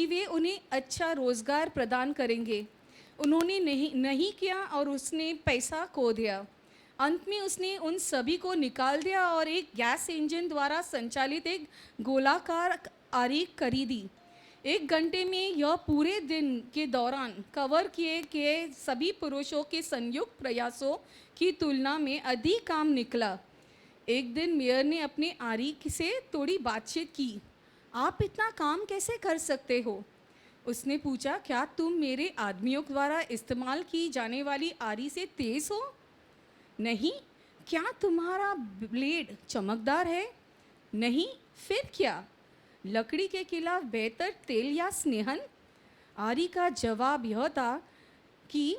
Speaker 3: वे उन्हें अच्छा रोज़गार प्रदान करेंगे. उन्होंने नहीं किया और उसने पैसा खो दिया. अंत में उसने उन सभी को निकाल दिया और एक गैस इंजन द्वारा संचालित एक गोलाकार आरी खरीदी. 1 घंटे में यह पूरे दिन के दौरान कवर किए गए सभी पुरुषों के संयुक्त प्रयासों की तुलना में अधिक काम निकला. एक दिन मेयर ने अपने आरी से थोड़ी बातचीत की. आप इतना काम कैसे कर सकते हो? उसने पूछा, क्या तुम मेरे आदमियों द्वारा इस्तेमाल की जाने वाली आरी से तेज़ हो? नहीं. क्या तुम्हारा ब्लेड चमकदार है? नहीं. फिर क्या? लकड़ी के खिलाफ बेहतर तेल या स्नेहन? आरी का जवाब यह था कि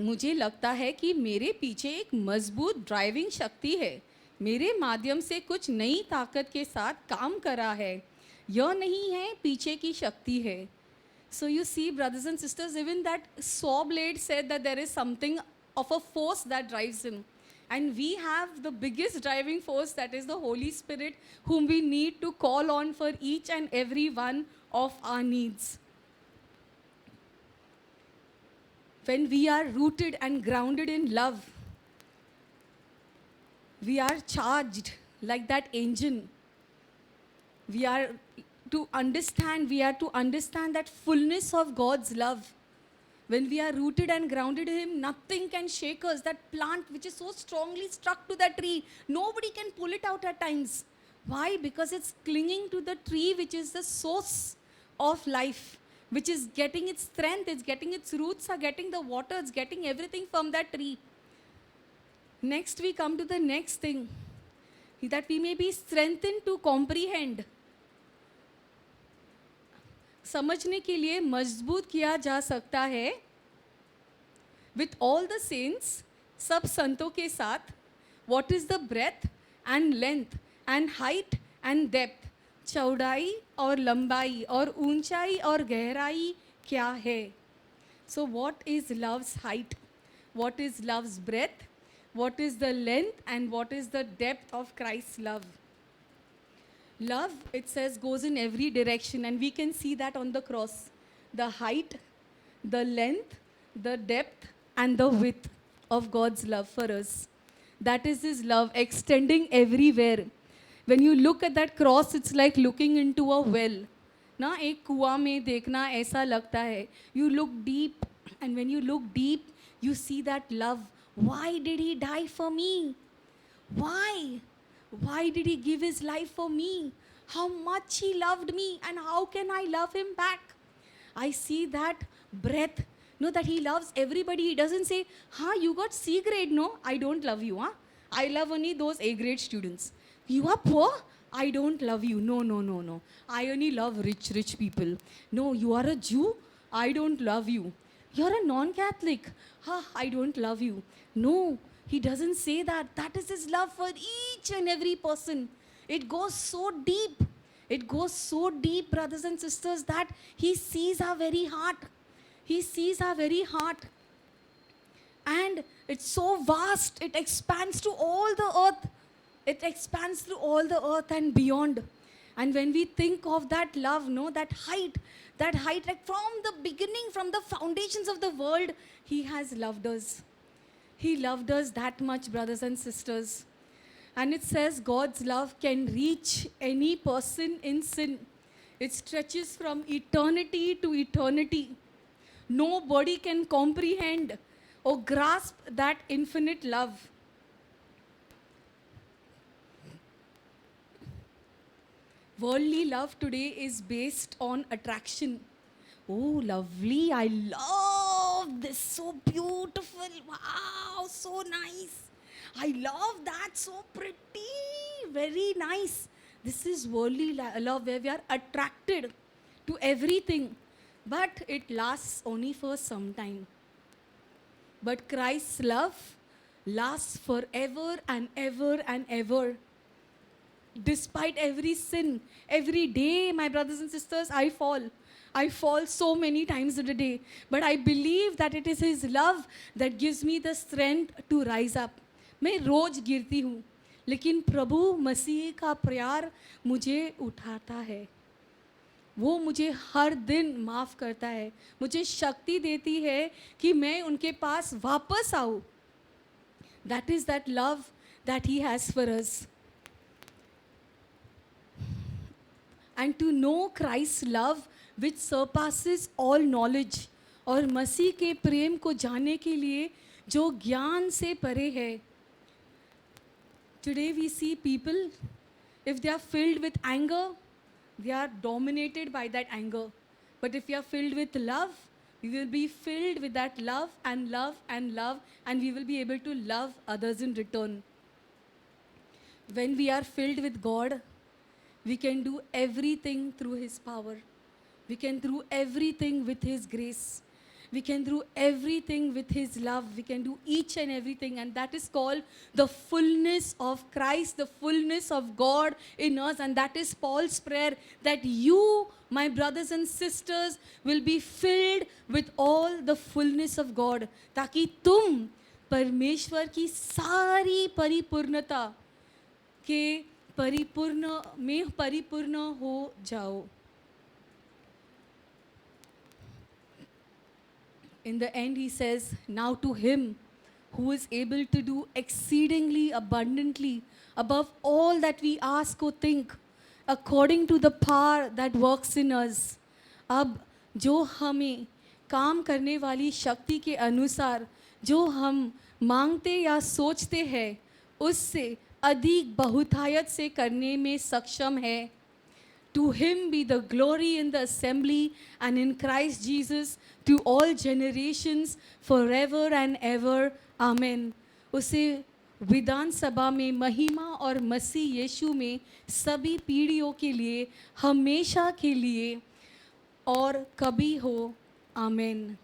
Speaker 3: मुझे लगता है कि मेरे पीछे एक मजबूत ड्राइविंग शक्ति है. मेरे माध्यम से कुछ नई ताकत के साथ काम करा है. यह नहीं है, पीछे की शक्ति है. So you see, brothers and sisters, even that saw blade said that there is something of a force that drives him. And we have the biggest driving force, that is the Holy Spirit, whom we need to call on for each and every one of our needs. When we are rooted and grounded in love, we are charged like that engine. We are to understand that fullness of God's love. When we are rooted and grounded in Him, nothing can shake us. That plant which is so strongly stuck to that tree, nobody can pull it out at times. Why? Because it's clinging to the tree, which is the source of life, which is getting its strength, it's getting its roots, are getting the water, it's getting everything from that tree. Next, we come to the next thing, that we may be strengthened to comprehend. समझने के लिए मजबूत किया जा सकता है with all the saints, सब संतों के साथ, what is the breadth and length and height and depth, चौड़ाई और लंबाई और ऊंचाई और गहराई क्या है. So what is love's height? What is love's breadth? What is the length and what is the depth of Christ's love? Love, it says, goes in every direction, and we can see that on the cross. The height, the length, the depth, and the width of God's love for us. That is His love extending everywhere. When you look at that cross, it's like looking into a well. ना एक कुआं में देखना ऐसा लगता है. You look deep, and when you look deep, you see that love. Why did He die for me? Why? Why did He give His life for me? How much He loved me, and how can I love Him back? I see that breadth. No, that He loves everybody. He doesn't say, you got C grade. No, I don't love you. I love only those A grade students. You are poor? I don't love you. No. I only love rich people. No, you are a Jew? I don't love you. You're a non-Catholic. I don't love you. No, He doesn't say that. That is His love for each and every person. It goes so deep. It goes so deep, brothers and sisters, that He sees our very heart. He sees our very heart. And it's so vast. It expands to all the earth. It expands through all the earth and beyond. And when we think of that love, no, that height, like from the beginning, from the foundations of the world, He has loved us. He loved us that much, brothers and sisters. And it says God's love can reach any person in sin. It stretches from eternity to eternity. Nobody can comprehend or grasp that infinite love. Worldly love today is based on attraction. Oh, lovely. I love this. So beautiful. Wow, so nice. I love that. So pretty. Very nice. This is worldly love where we are attracted to everything. But it lasts only for some time. But Christ's love lasts forever and ever and ever. Despite every sin, every day, my brothers and sisters, I fall. I fall so many times in a day. But I believe that it is His love that gives me the strength to rise up. मैं रोज गिरती हूँ, लेकिन प्रभु मसीह का प्यार मुझे उठाता है. वो मुझे हर दिन माफ़ करता है, मुझे शक्ति देती है कि मैं उनके पास वापस आऊँ. That is that love that He has for us. And to know Christ's love which surpasses all knowledge, और मसीह के प्रेम को जानने के लिए जो ज्ञान से परे है. Today we see people, if they are filled with anger, they are dominated by that anger. But if we are filled with love, we will be filled with that love and love and love, and we will be able to love others in return. When we are filled with God, we can do everything through His power. We can do everything with His grace. We can do everything with His love. We can do each and everything. And that is called the fullness of Christ, the fullness of God in us. And that is Paul's prayer, that you, my brothers and sisters, will be filled with all the fullness of God. ताकि तुम परमेश्वर की सारी परिपूर्णता के परिपूर्ण हो जाओ. In the end, he says, now to Him who is able to do exceedingly abundantly above all that we ask or think, according to the power that works in us. अब जो हमें काम करने वाली शक्ति के अनुसार जो हम मांगते या सोचते हैं, उससे अधिक बहुतायत से करने में सक्षम है. To Him be the glory in the assembly and in Christ Jesus to all generations forever and ever. Amen. उसे विधान सभा में महिमा और मसीह यीशु में सभी पीढ़ियों के लिए, हमेशा के लिए और कभी हो. Amen.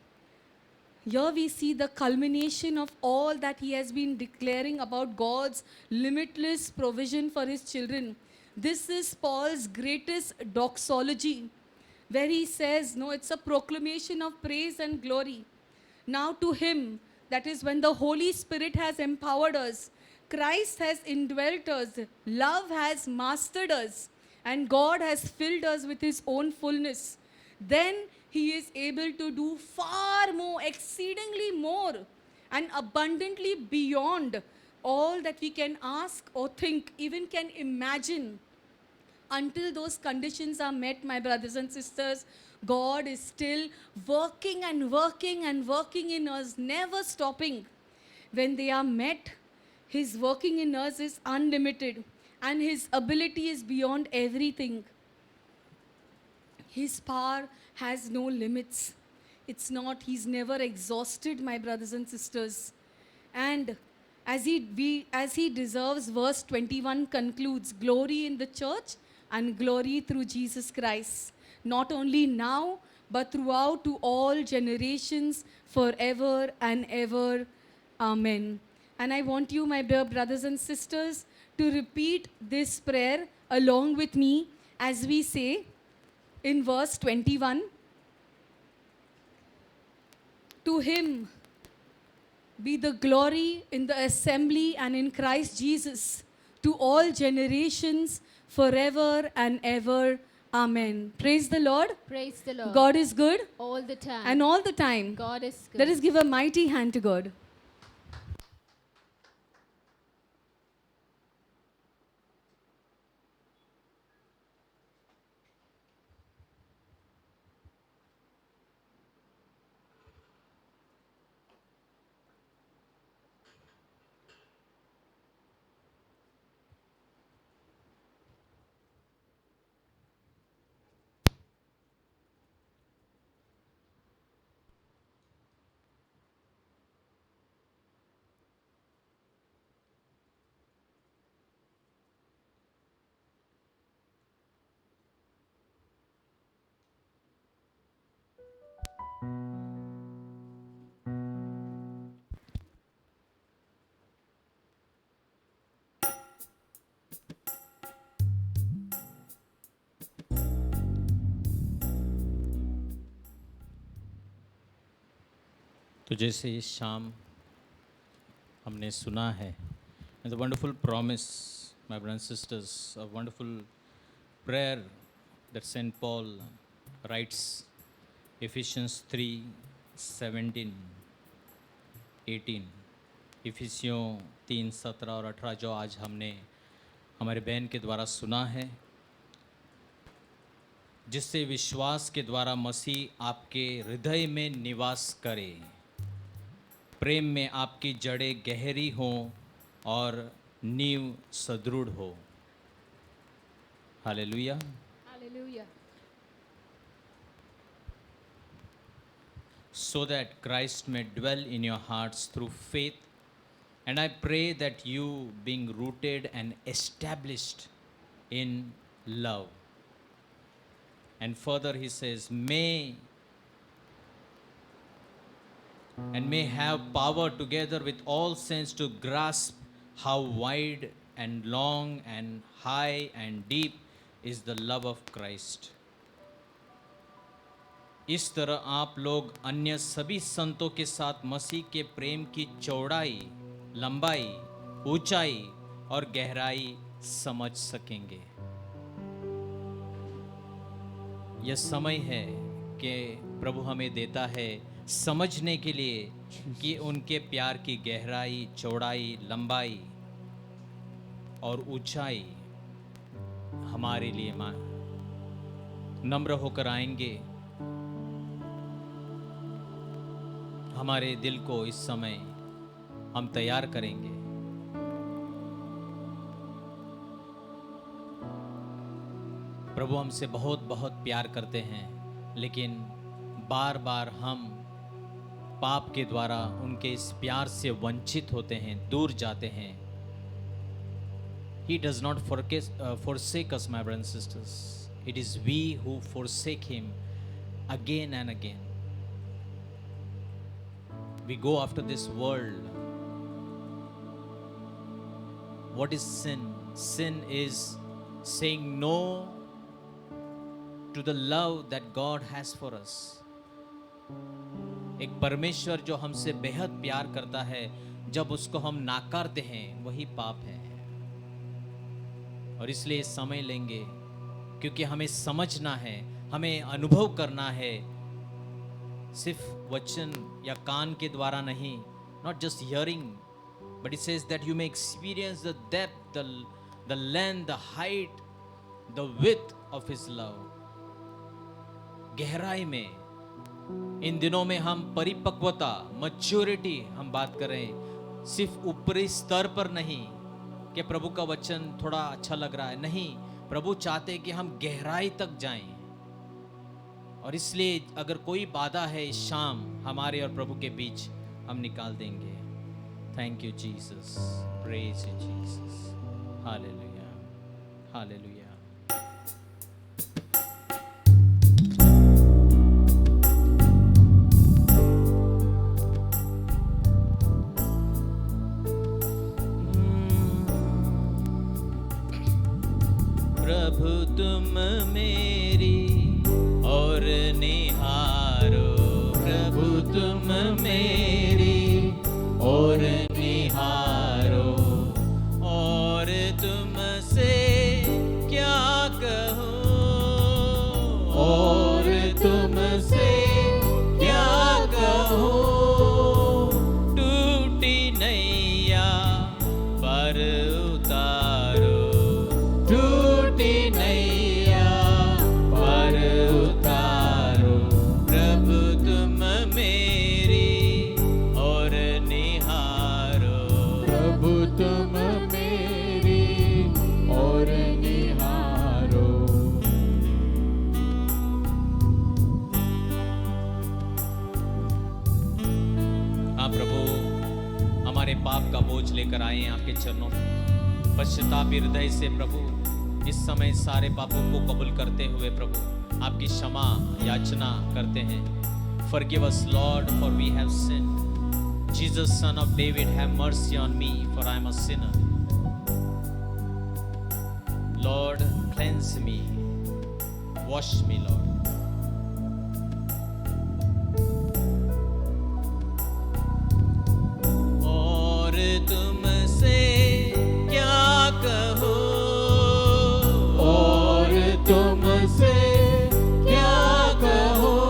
Speaker 3: Here we see the culmination of all that He has been declaring about God's limitless provision for His children. This is Paul's greatest doxology, where he says, no, it's a proclamation of praise and glory. Now to Him, that is when the Holy Spirit has empowered us, Christ has indwelt us, love has mastered us, and God has filled us with His own fullness. Then He is able to do far more, exceedingly more, and abundantly beyond all that we can ask or think, even can imagine. Until those conditions are met, my brothers and sisters, God is still working and working and working in us, never stopping. When they are met, His working in us is unlimited, and His ability is beyond everything. His power has no limits. It's not, He's never exhausted, my brothers and sisters. And as he deserves, verse 21 concludes, glory in the church and glory through Jesus Christ, not only now, but throughout to all generations, forever and ever. Amen. And I want you, my dear brothers and sisters, to repeat this prayer along with me as we say in verse 21, to Him be the glory in the assembly and in Christ Jesus to all generations, forever and ever. Amen. Praise the Lord.
Speaker 1: Praise the Lord.
Speaker 3: God is good,
Speaker 1: All the time.
Speaker 3: and all the time.
Speaker 1: God is good.
Speaker 3: Let us give a mighty hand to God.
Speaker 4: तो जैसे इस शाम हमने सुना है, and the wonderful promise, my brothers and sisters, a wonderful prayer that St. Paul writes, Ephesians 3:17, 18, इफिसियों 3:17 और 18 जो आज हमने हमारे बहन के द्वारा सुना है, जिससे विश्वास के द्वारा मसीह आपके हृदय में निवास करे, प्रेम में आपकी जड़ें गहरी हों और नींव सुदृढ़ हो। Hallelujah.
Speaker 1: Hallelujah.
Speaker 4: So that Christ may dwell in your hearts through faith, and I pray that you, being rooted and established in love. And further he says, may have power together with all saints to grasp how wide and long and high and deep is the love of Christ. इस तरह आप लोग अन्य सभी संतों के साथ मसीह के प्रेम की चौड़ाई, लंबाई, ऊंचाई और गहराई समझ सकेंगे। यह समय है कि प्रभु हमें देता है समझने के लिए कि उनके प्यार की गहराई, चौड़ाई, लंबाई और ऊंचाई हमारे लिए नम्र होकर आएंगे। हमारे दिल को इस समय हम तैयार करेंगे। प्रभु हमसे बहुत बहुत प्यार करते हैं, लेकिन बार बार हम पाप के द्वारा उनके इस प्यार से वंचित होते हैं, दूर जाते हैं। He does not forsake us, my brothers and sisters. It is we who forsake him again and again. We go after this world. What is sin? Sin is saying no to the love that God has for us. एक परमेश्वर जो हमसे बेहद प्यार करता है, जब उसको हम नाकारते हैं, वही पाप है। और इसलिए समय लेंगे, क्योंकि हमें समझना है, हमें अनुभव करना है, सिर्फ वचन या कान के द्वारा नहीं, not just hearing, but it says that you may experience the depth, the length, the height, the width of his love. गहराई में इन दिनों में हम परिपक्वता, मैच्योरिटी हम बात करें, सिर्फ ऊपरी स्तर पर नहीं कि प्रभु का वचन थोड़ा अच्छा लग रहा है, नहीं, प्रभु चाहते हैं कि हम गहराई तक जाएं। और इसलिए अगर कोई बाधा है इस शाम हमारे और प्रभु के बीच, हम निकाल देंगे। Thank you Jesus, praise you Jesus, hallelujah, hallelujah. प्रभु तुम मेरी और निहारो, प्रभु तुम मेरी और निहारो, और तुम और तुमसे क्या कहूँ, टूटी नैया पर उतारो, टूटी नैया पर उतारो। प्रभु तुम मेरी और निहारो,
Speaker 2: प्रभु तुम मेरी और निहारो।
Speaker 4: हाँ प्रभु, हमारे पाप का बोझ लेकर आए हैं आपके चरणों में, पश्चाताप हृदय से प्रभु इस समय सारे पापों को कबूल करते हुए प्रभु आपकी क्षमा याचना करते हैं। Forgive us, Lord, for we have sinned. Jesus, Son of David, have mercy on me, for I am a sinner. Lord, cleanse me, wash me, Lord. और तुमसे क्या कहूँ,
Speaker 2: और तुमसे क्या कहूँ,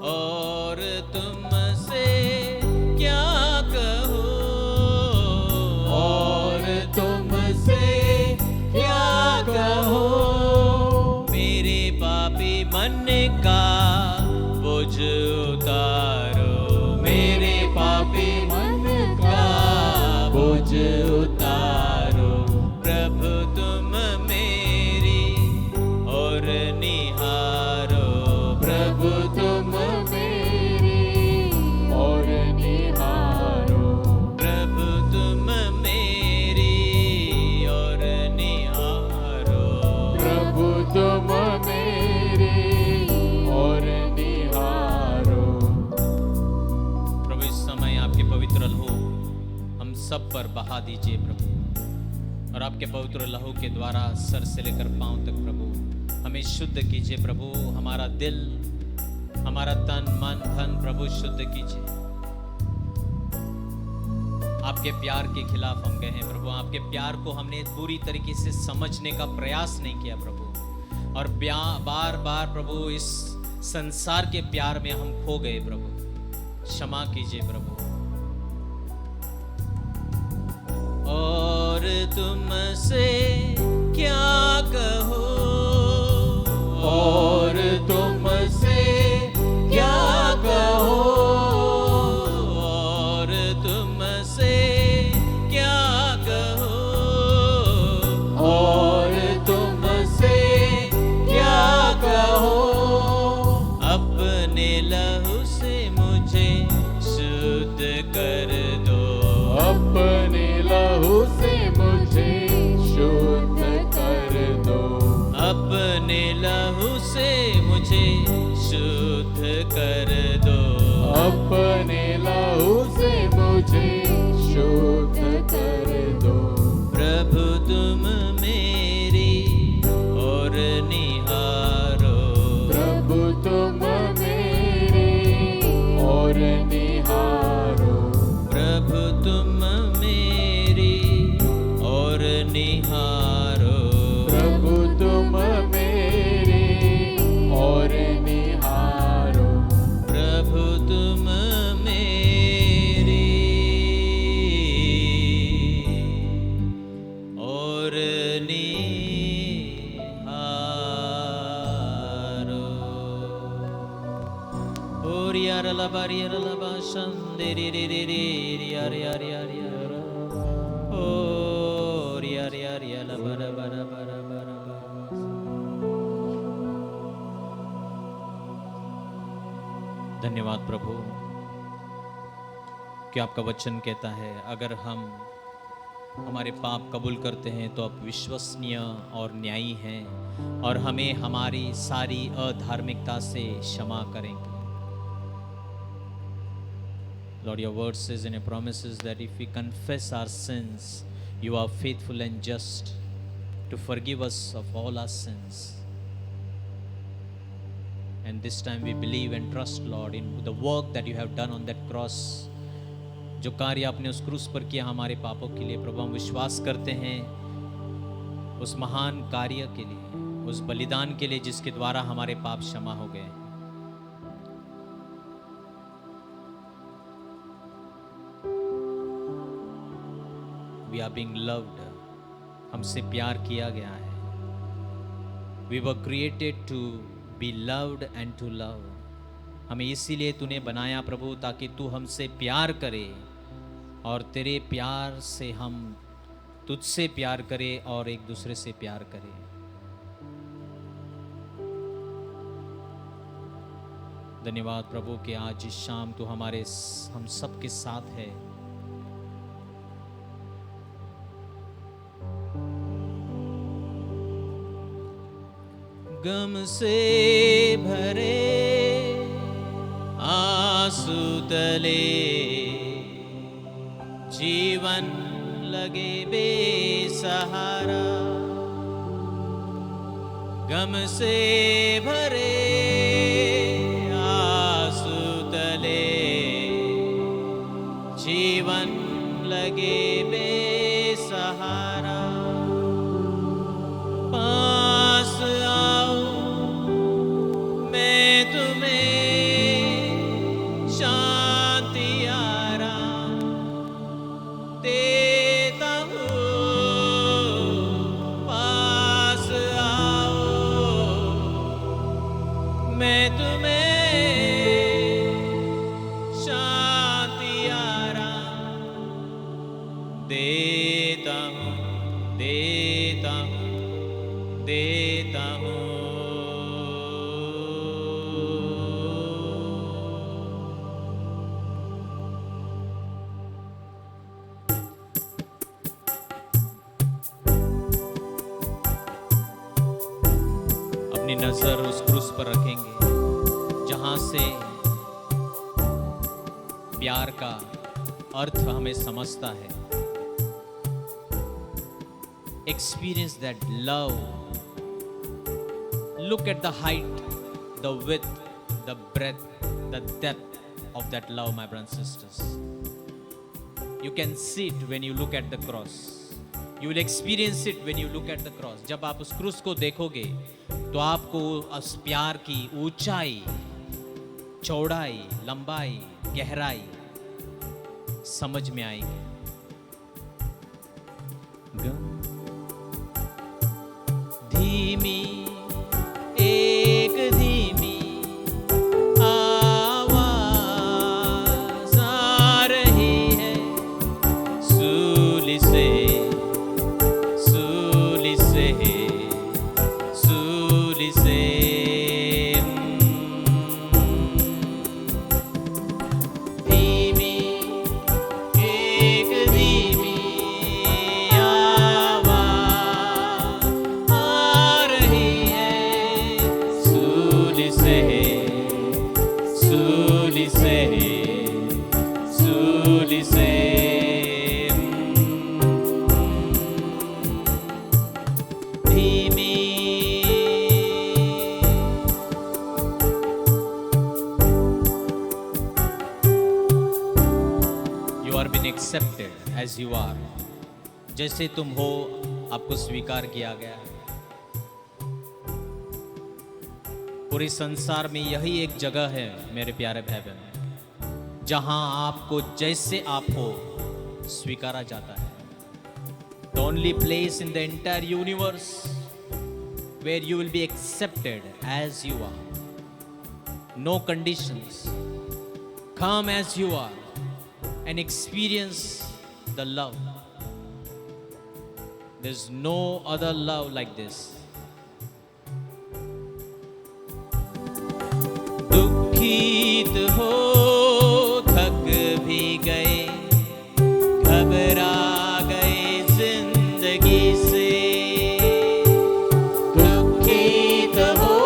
Speaker 4: और तुमसे क्या कहूँ,
Speaker 2: और तुमसे क्या कहूँ।
Speaker 4: मेरे पापी मन का बोझ उतारो,
Speaker 2: मेरे पापी मन का बोझ उतारो।
Speaker 4: प्रभु तुम मेरी और निहारो,
Speaker 2: प्रभु तुम मेरी और निहारो।
Speaker 4: प्रभु तुम मेरी और निहारो।
Speaker 2: प्रभु तुम मेरी और निहारो।
Speaker 4: प्रभु इस समय आपके पवित्र लहू हम सब पर बहा दीजिए प्रभु, और आपके पवित्र लहू के द्वारा सर से लेकर पांव तक प्रभु हमें शुद्ध कीजिए प्रभु। हमारा दिल, हमारा तन मन धन प्रभु शुद्ध कीजिए। आपके प्यार के खिलाफ हम गए हैं प्रभु, आपके प्यार को हमने पूरी तरीके से समझने का प्रयास नहीं किया प्रभु, और बार बार प्रभु इस संसार के प्यार में हम खो गए प्रभु। क्षमा कीजिए प्रभु। और तुमसे क्या कहूँ,
Speaker 2: और तुमसे क्या कहूँ,
Speaker 4: और तुमसे क्या कहूँ,
Speaker 2: और तुमसे क्या कहूँ।
Speaker 4: अपने लहू से मुझे शुद्ध कर दो,
Speaker 2: अपने लहू से मुझे शुद्ध कर दो।
Speaker 4: अपने लहू से मुझे शुद्ध कर दो।
Speaker 2: अपने लहू से मुझे शुद्ध कर दो।
Speaker 4: प्रभु तुम मेरी और निहारो,
Speaker 2: प्रभु तुम मेरी और निहारो।
Speaker 4: प्रभु तुम मेरी और निहारो।
Speaker 2: प्रभु तुम मेरी और निहारो।
Speaker 4: प्रभु तुम मेरी और निहारो। और यार लबारी यार लबा शंदेरी रे रे रे यार यार यार यार। और यार यार यार लबरा बरा बरा बरा। धन्यवाद प्रभु कि आपका वचन कहता है अगर हम हमारे पाप कबूल करते हैं तो आप विश्वसनीय और न्यायी हैं और हमें हमारी सारी अधार्मिकता से क्षमा करेंगे। Lord, your word says in your promises that if we confess our sins, you are faithful and just to forgive us of all our sins. And this time we believe and trust, Lord, in the work that you have done on that cross. जो कार्य आपने उस क्रूस पर किया हमारे पापों के लिए, प्रभु हम विश्वास करते हैं उस महान कार्य के लिए, उस बलिदान के लिए जिसके द्वारा हमारे पाप क्षमा हो गए। We are being loved, हमसे प्यार किया गया है। We were created to be loved and to love। हमें इसीलिए तूने बनाया प्रभु, ताकि तू हमसे प्यार करे और तेरे प्यार से हम तुझसे प्यार करें और एक दूसरे से प्यार करें। धन्यवाद प्रभु कि आज इस शाम तू हम सब के साथ है। गम से भरे आंसू तले जीवन लगे बेसहारा। गम से भरे आंसू तले जीवन लगे बेसहारा। पास आओ मैं तुम्हें शांति आराम देता हूँ। पास आओ मैं तुम्हें शांति आराम देता हूँ, देता हूँ, देता हूँ। अपनी नजर उस क्रूस पर रखेंगे जहां से प्यार का अर्थ हमें समझता है। Experience that love. Look at the height, the width, the breadth, the depth of that love, my brothers and sisters. You can see it when you look at the cross. You will experience it when you look at the cross. जब आप उस क्रूस को देखोगे तो आपको उस प्यार की ऊंचाई, चौड़ाई, लंबाई, गहराई समझ में आएगी। धीमी एक धीमी आवाज आ रही है सूली से, सूली से, सूली से। धीमी एक धीमी आवाज आ रही है सूली से, सूली से, सूली से। धीमी You are being accepted as you are. जैसे तुम हो आपको स्वीकार किया गया। पूरे संसार में यही एक जगह है मेरे प्यारे भाई बहन, जहां आपको जैसे आप हो स्वीकारा जाता है। The only place in the entire universe where you will be accepted as you are. No conditions. Come as you are and experience the love. There's no other love like this. दुखित हो थक भी गए, घबरा गए जिंदगी से। दुखित हो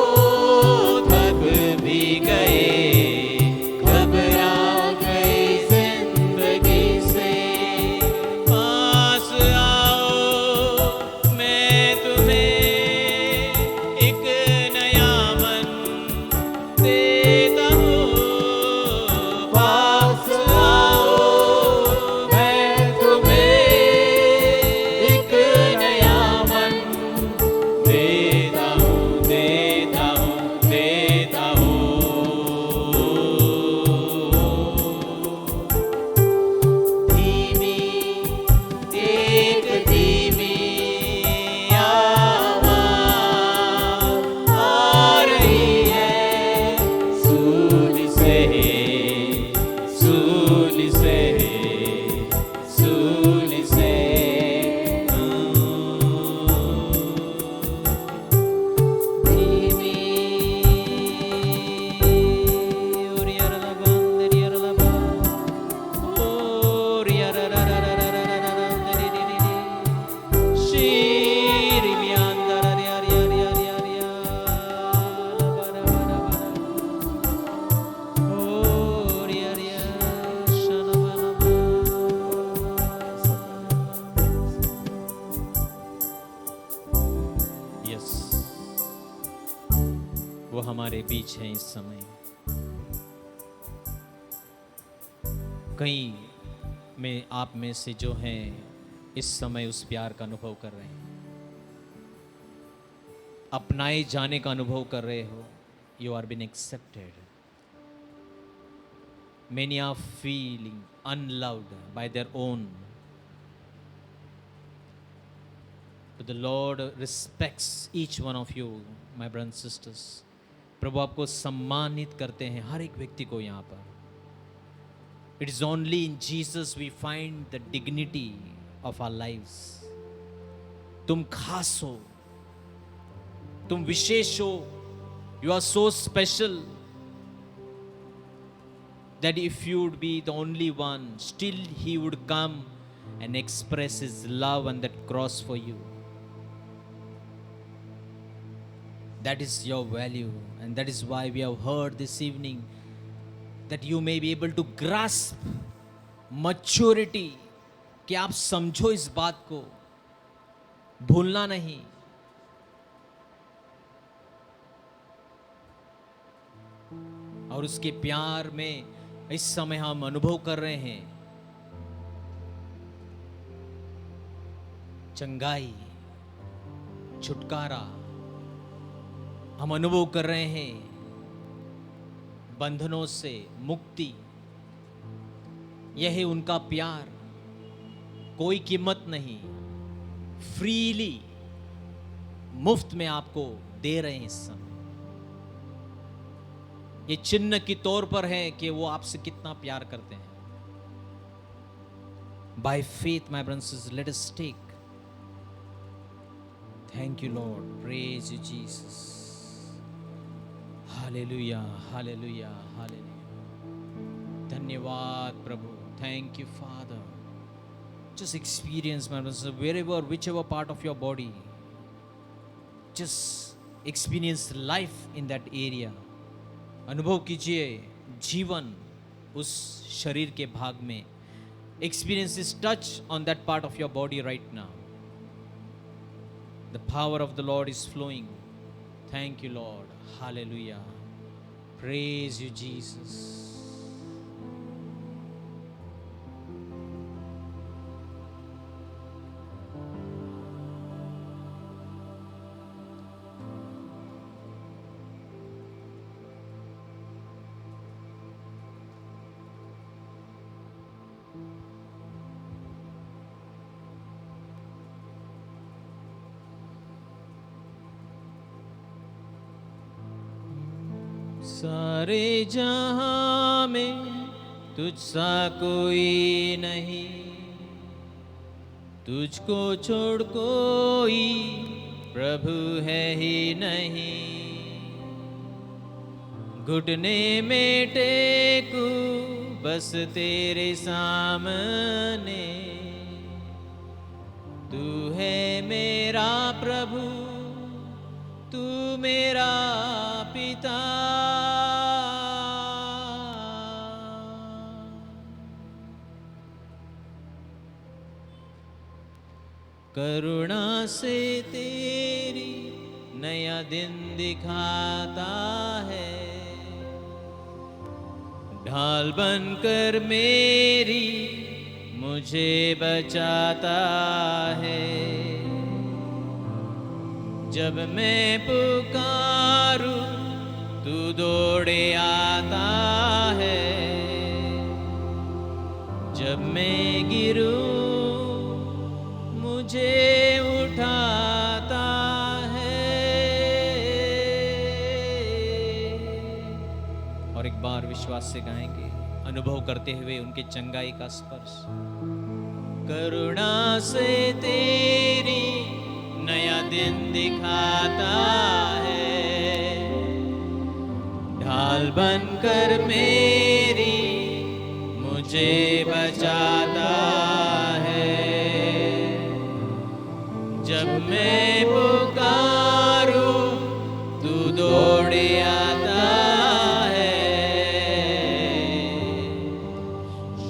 Speaker 4: थक भी गए, घबरा गए जिंदगी से। पास आओ मैं तुम्हें एक नया मन देता हूँ। वो हमारे बीच हैं इस समय। कई में आप में से जो हैं इस समय उस प्यार का अनुभव कर रहे हैं, अपनाए जाने का अनुभव कर रहे हो। You are been accepted. Many are feeling unloved by their own, but the Lord respects each one of you, my brothers and sisters. प्रभु आपको सम्मानित करते हैं, हर एक व्यक्ति को यहाँ पर। It is only in Jesus we find the dignity of our lives. तुम खास हो, तुम विशेष हो। You are so special that if you would be the only one, still He would come and express His love on that cross for you. That is your value, and that is why we have heard this evening that you may be able to grasp maturity, कि आप समझो इस बात को, भूलना नहीं। और उसके प्यार में इस समय हम अनुभव कर रहे हैं चंगाई, छुटकारा। हम अनुभव कर रहे हैं बंधनों से मुक्ति। यह है उनका प्यार, कोई कीमत नहीं, फ्रीली, मुफ्त में आपको दे रहे हैं इस समय। ये चिन्ह के तौर पर है कि वो आपसे कितना प्यार करते हैं। By faith my brothers, let us take. Thank you Lord, praise you Jesus. Hallelujah, hallelujah, hallelujah. धन्यवाद प्रभु, thank you father. Just experience, my brothers, wherever, whichever part of your body, just experience life in that area. अनुभव कीजिए जीवन उस शरीर के भाग में। Experience this touch on that part of your body right now. The power of the Lord is flowing. Thank you, Lord. Hallelujah. Praise you, Jesus. सारे जहां में तुझसा कोई नहीं, तुझको छोड़ कोई प्रभु है ही नहीं। घुटने में टेकू बस तेरे सामने, तू है मेरा प्रभु, तू मेरा पिता। करुणा से तेरी नया दिन दिखाता है, ढाल बनकर मेरी मुझे बचाता है। जब मैं पुकारूं तू दौड़े आता है, जब मैं गिरूं मुझे उठाता है। और एक बार विश्वास से गाएंगे, अनुभव करते हुए उनके चंगाई का स्पर्श। करुणा से तेरी नया दिन दिखाता है, ढाल बनकर मेरी मुझे बचाता है। जब मैं पुकारूं तू दौड़े आता है,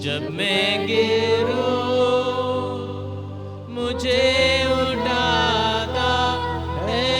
Speaker 4: जब मैं गिरूं मुझे उठाता है।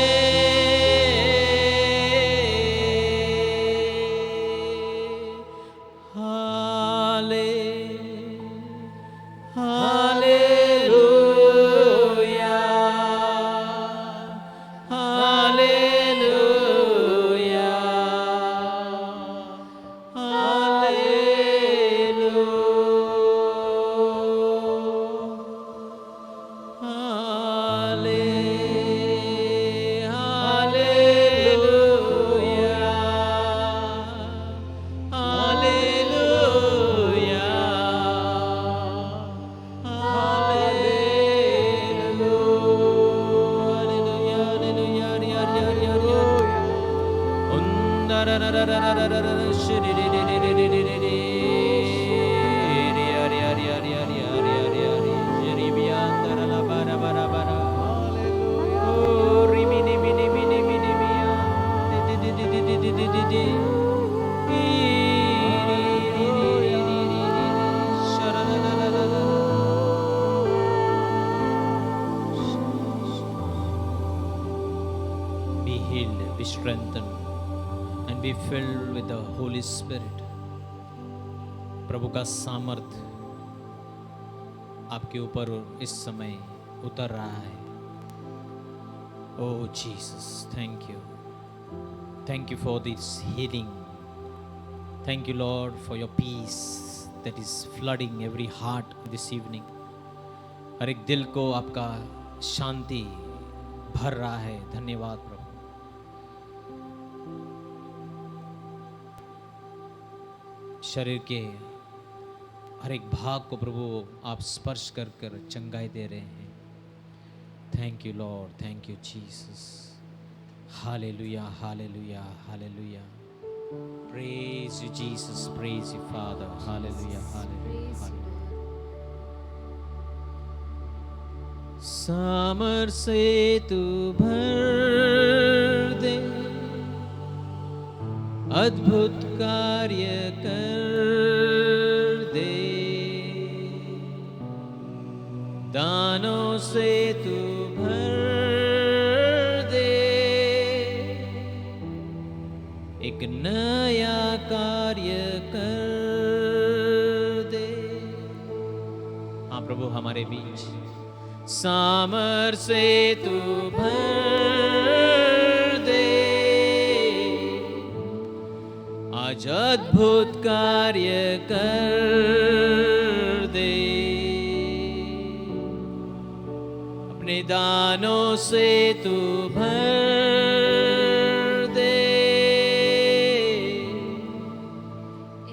Speaker 4: Be healed, be strengthened, and be filled with the Holy Spirit. प्रभु का सामर्थ आपके ऊपर इस समय उतर रहा है. Oh Jesus, thank you. Thank you for this healing. Thank you, Lord, for your peace that is flooding every heart this evening. हर एक दिल को आपका शांति भर रहा है. धन्यवाद प्रभु. शरीर के हर एक भाग को प्रभु आप स्पर्श कर कर चंगाई दे रहे हैं. Thank you Lord, thank you Jesus. Hallelujah, hallelujah, hallelujah. Praise you Jesus, praise you father. Hallelujah, hallelujah. सामर से तू भर दे, अद्भुत कार्य कर दे. दानों से तू भर दे, एक नया कार्य कर दे. हाँ प्रभु हमारे बीच सामर से तू भर दे, आज अद्भुत कार्य कर दे. अपने दानों से तू भर दे,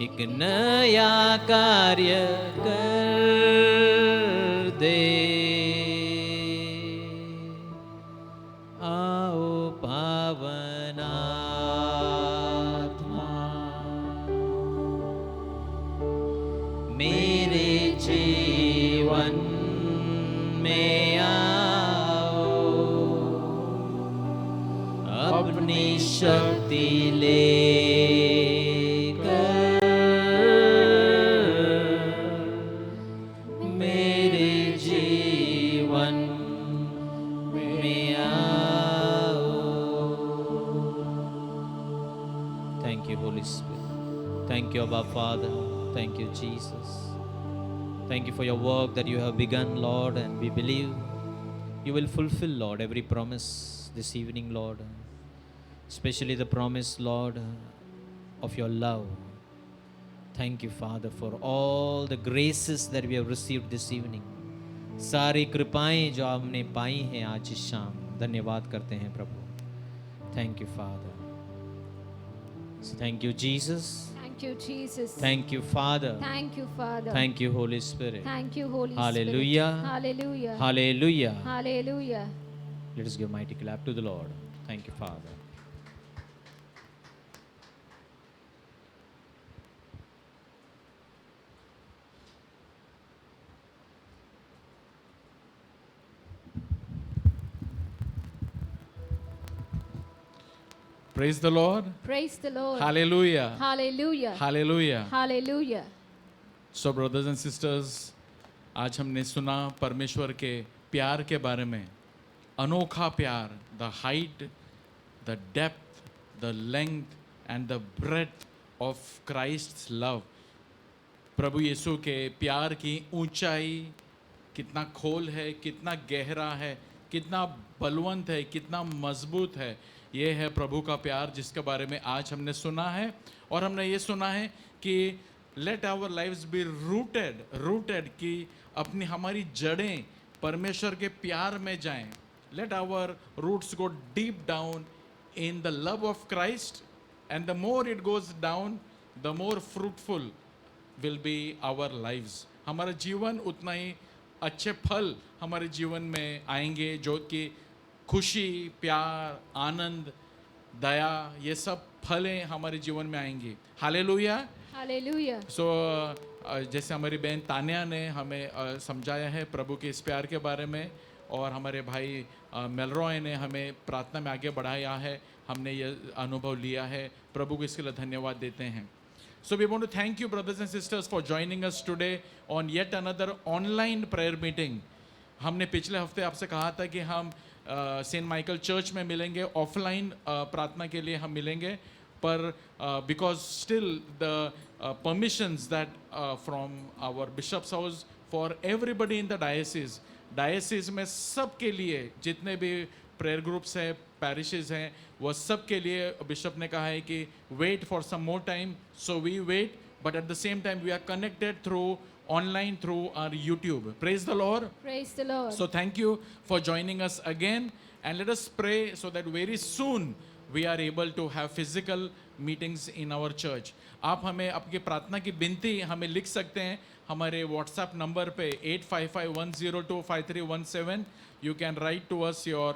Speaker 4: एक नया कार्य कर दे. आओ पावन आत्मा मेरे जीवन में आओ, अपनी शक्ति लेकर मेरे जीवन में आओ. Thank you, Holy Spirit. Thank you, Abba Father. Thank you, Jesus. Thank you for your work that you have begun, Lord, and we believe you will fulfill, Lord, every promise this evening, Lord. Especially the promise, Lord, of your love. Thank you, Father, for all the graces that we have received this evening. सारी कृपाएं जो हमने पाई हैं आज इस शाम, धन्यवाद करते हैं प्रभु. Thank you, Father. So thank you, Jesus.
Speaker 1: Thank you, Jesus.
Speaker 4: Thank you, Father.
Speaker 1: Thank you, Father.
Speaker 4: Thank you, Holy Spirit.
Speaker 1: Thank you, Holy
Speaker 4: Hallelujah.
Speaker 1: Spirit. Hallelujah.
Speaker 4: Hallelujah.
Speaker 1: Hallelujah.
Speaker 4: Let us give a mighty clap to the Lord. Thank you, Father.
Speaker 2: Praise the Lord.
Speaker 1: Praise the Lord.
Speaker 2: Hallelujah.
Speaker 1: Hallelujah.
Speaker 2: Hallelujah.
Speaker 1: Hallelujah.
Speaker 2: So brothers and sisters, आज हमने सुना परमेश्वर के प्यार के बारे में. अनोखा प्यार, the height, the depth, the length and the breadth of Christ's love. प्रभु यीशु के प्यार की ऊंचाई कितना खोल है, कितना गहरा है, कितना बलवंत है, कितना मजबूत है. ये है प्रभु का प्यार जिसके बारे में आज हमने सुना है. और हमने ये सुना है कि let our lives be rooted कि अपनी हमारी जड़ें परमेश्वर के प्यार में जाएं. Let our roots go deep down in the love of Christ, and the more it goes down the more fruitful will be our lives. हमारा जीवन उतना ही अच्छे फल हमारे जीवन में आएंगे, जो कि खुशी, प्यार, आनंद दया, ये सब फलें हमारे जीवन में आएंगी। हालेलुया।
Speaker 1: हालेलुया।
Speaker 2: सो जैसे हमारी बहन तान्या ने हमें समझाया है प्रभु के इस प्यार के बारे में, और हमारे भाई मेलरॉय ने हमें प्रार्थना में आगे बढ़ाया है, हमने ये अनुभव लिया है। प्रभु को इसके लिए धन्यवाद देते हैं। So we want to thank you, brothers and sisters, for joining us today on yet another online prayer meeting. हमने पिछले हफ्ते आपसे कहा था कि हम सेंट माइकल चर्च में मिलेंगे, ऑफलाइन प्रार्थना के लिए हम मिलेंगे, पर because still the permissions that from our bishop's house for everybody in the diocese में सबके लिए, जितने भी प्रेयर ग्रुप्स हैं, पैरिशेस हैं, वो सब के लिए बिशप ने कहा है कि wait for some more time. So we wait, but at the same time we are connected through online through our YouTube. Praise the Lord.
Speaker 1: Praise the Lord.
Speaker 2: So thank you for joining us again, and let us pray so that very soon we are able to have physical meetings in our church. आप हमें आपकी प्रार्थना की विनती हमें लिख सकते हैं हमारे WhatsApp नंबर पे 8551025317. You can write to us your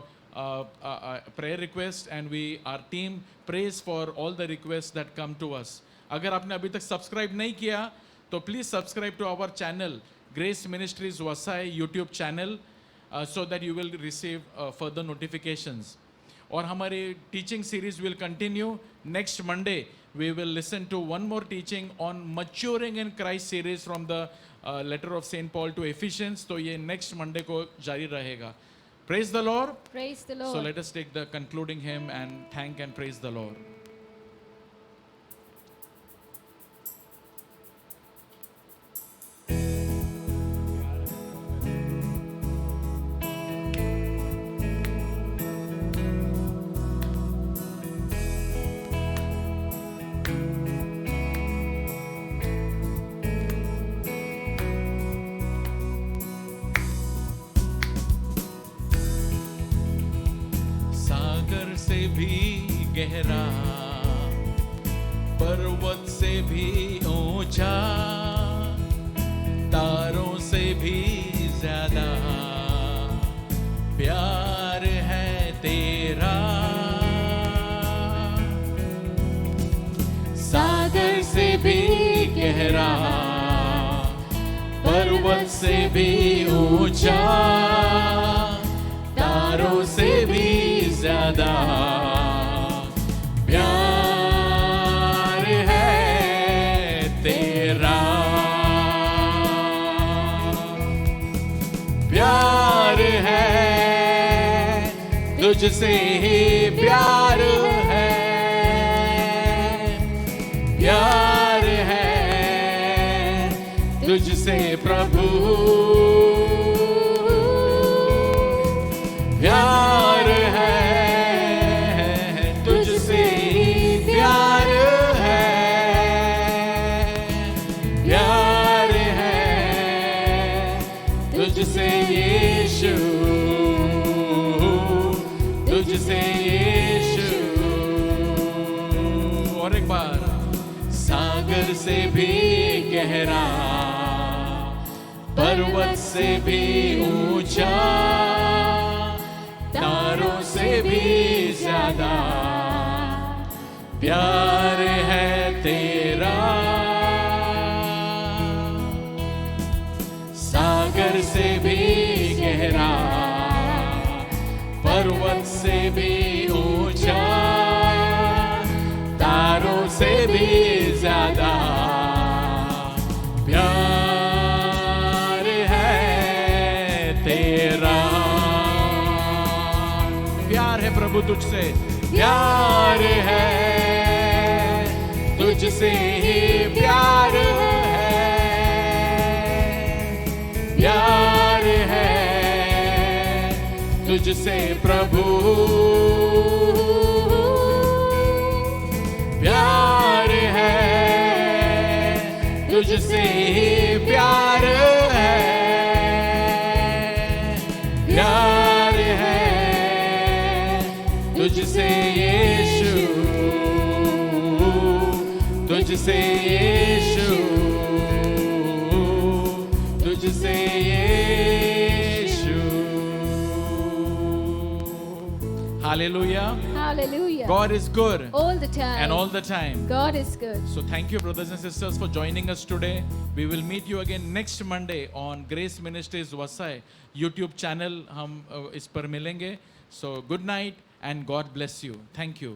Speaker 2: prayer request, and our team prays for all the requests that come to us. अगर आपने अभी तक सब्सक्राइब नहीं किया तो please subscribe to our channel Grace Ministries Vasai YouTube channel, so that you will receive further notifications. और हमारी teaching series will continue. Next Monday we will listen to one more teaching on maturing in Christ series from the letter of Saint Paul to Ephesians. तो ये next Monday को जारी रहेगा। Praise the Lord.
Speaker 1: Praise the Lord.
Speaker 2: So let us take the concluding hymn and thank and praise the Lord. सागर से भी गहरा, पर्वत से भी ऊंचा, तारों से भी ज्यादा प्यार है तेरा। सागर से भी गहरा, पर्वत से भी ऊंचा, तारों से भी ज्यादा प्यार है तेरा। प्यार है तुझसे ही प्यार है, प्यार है तुझसे प्रभु, प्यार है तुझसे प्यार है, प्यार है तुझसे यीशु, तुझसे यीशु। और एक बार, सागर से भी गहरा, पर्वत से भी ऊंचा, तारों से भी ज्यादा प्यार है तेरा। सागर से भी गहरा, पर्वत से भी ऊंचा, तारों से भी ज्यादा प्यार है तेरा। प्यार है प्रभु तुझसे, प्यार है तुझसे ही प्यार है, प्यार है तुझसे प्रभु, प्यार है तुझसे ही प्यार है, प्यार है तुझसे यीशु, तुझसे यीशु, तुझसे यीशु। Hallelujah.
Speaker 1: Hallelujah. Hallelujah.
Speaker 2: God is good
Speaker 1: All the time.
Speaker 2: and all the time.
Speaker 1: God is good.
Speaker 2: So thank you, brothers and sisters, for joining us today. We will meet you again next Monday on Grace Ministries Vasai YouTube channel. हम इस पर मिलेंगे. So good night and God bless you. Thank you.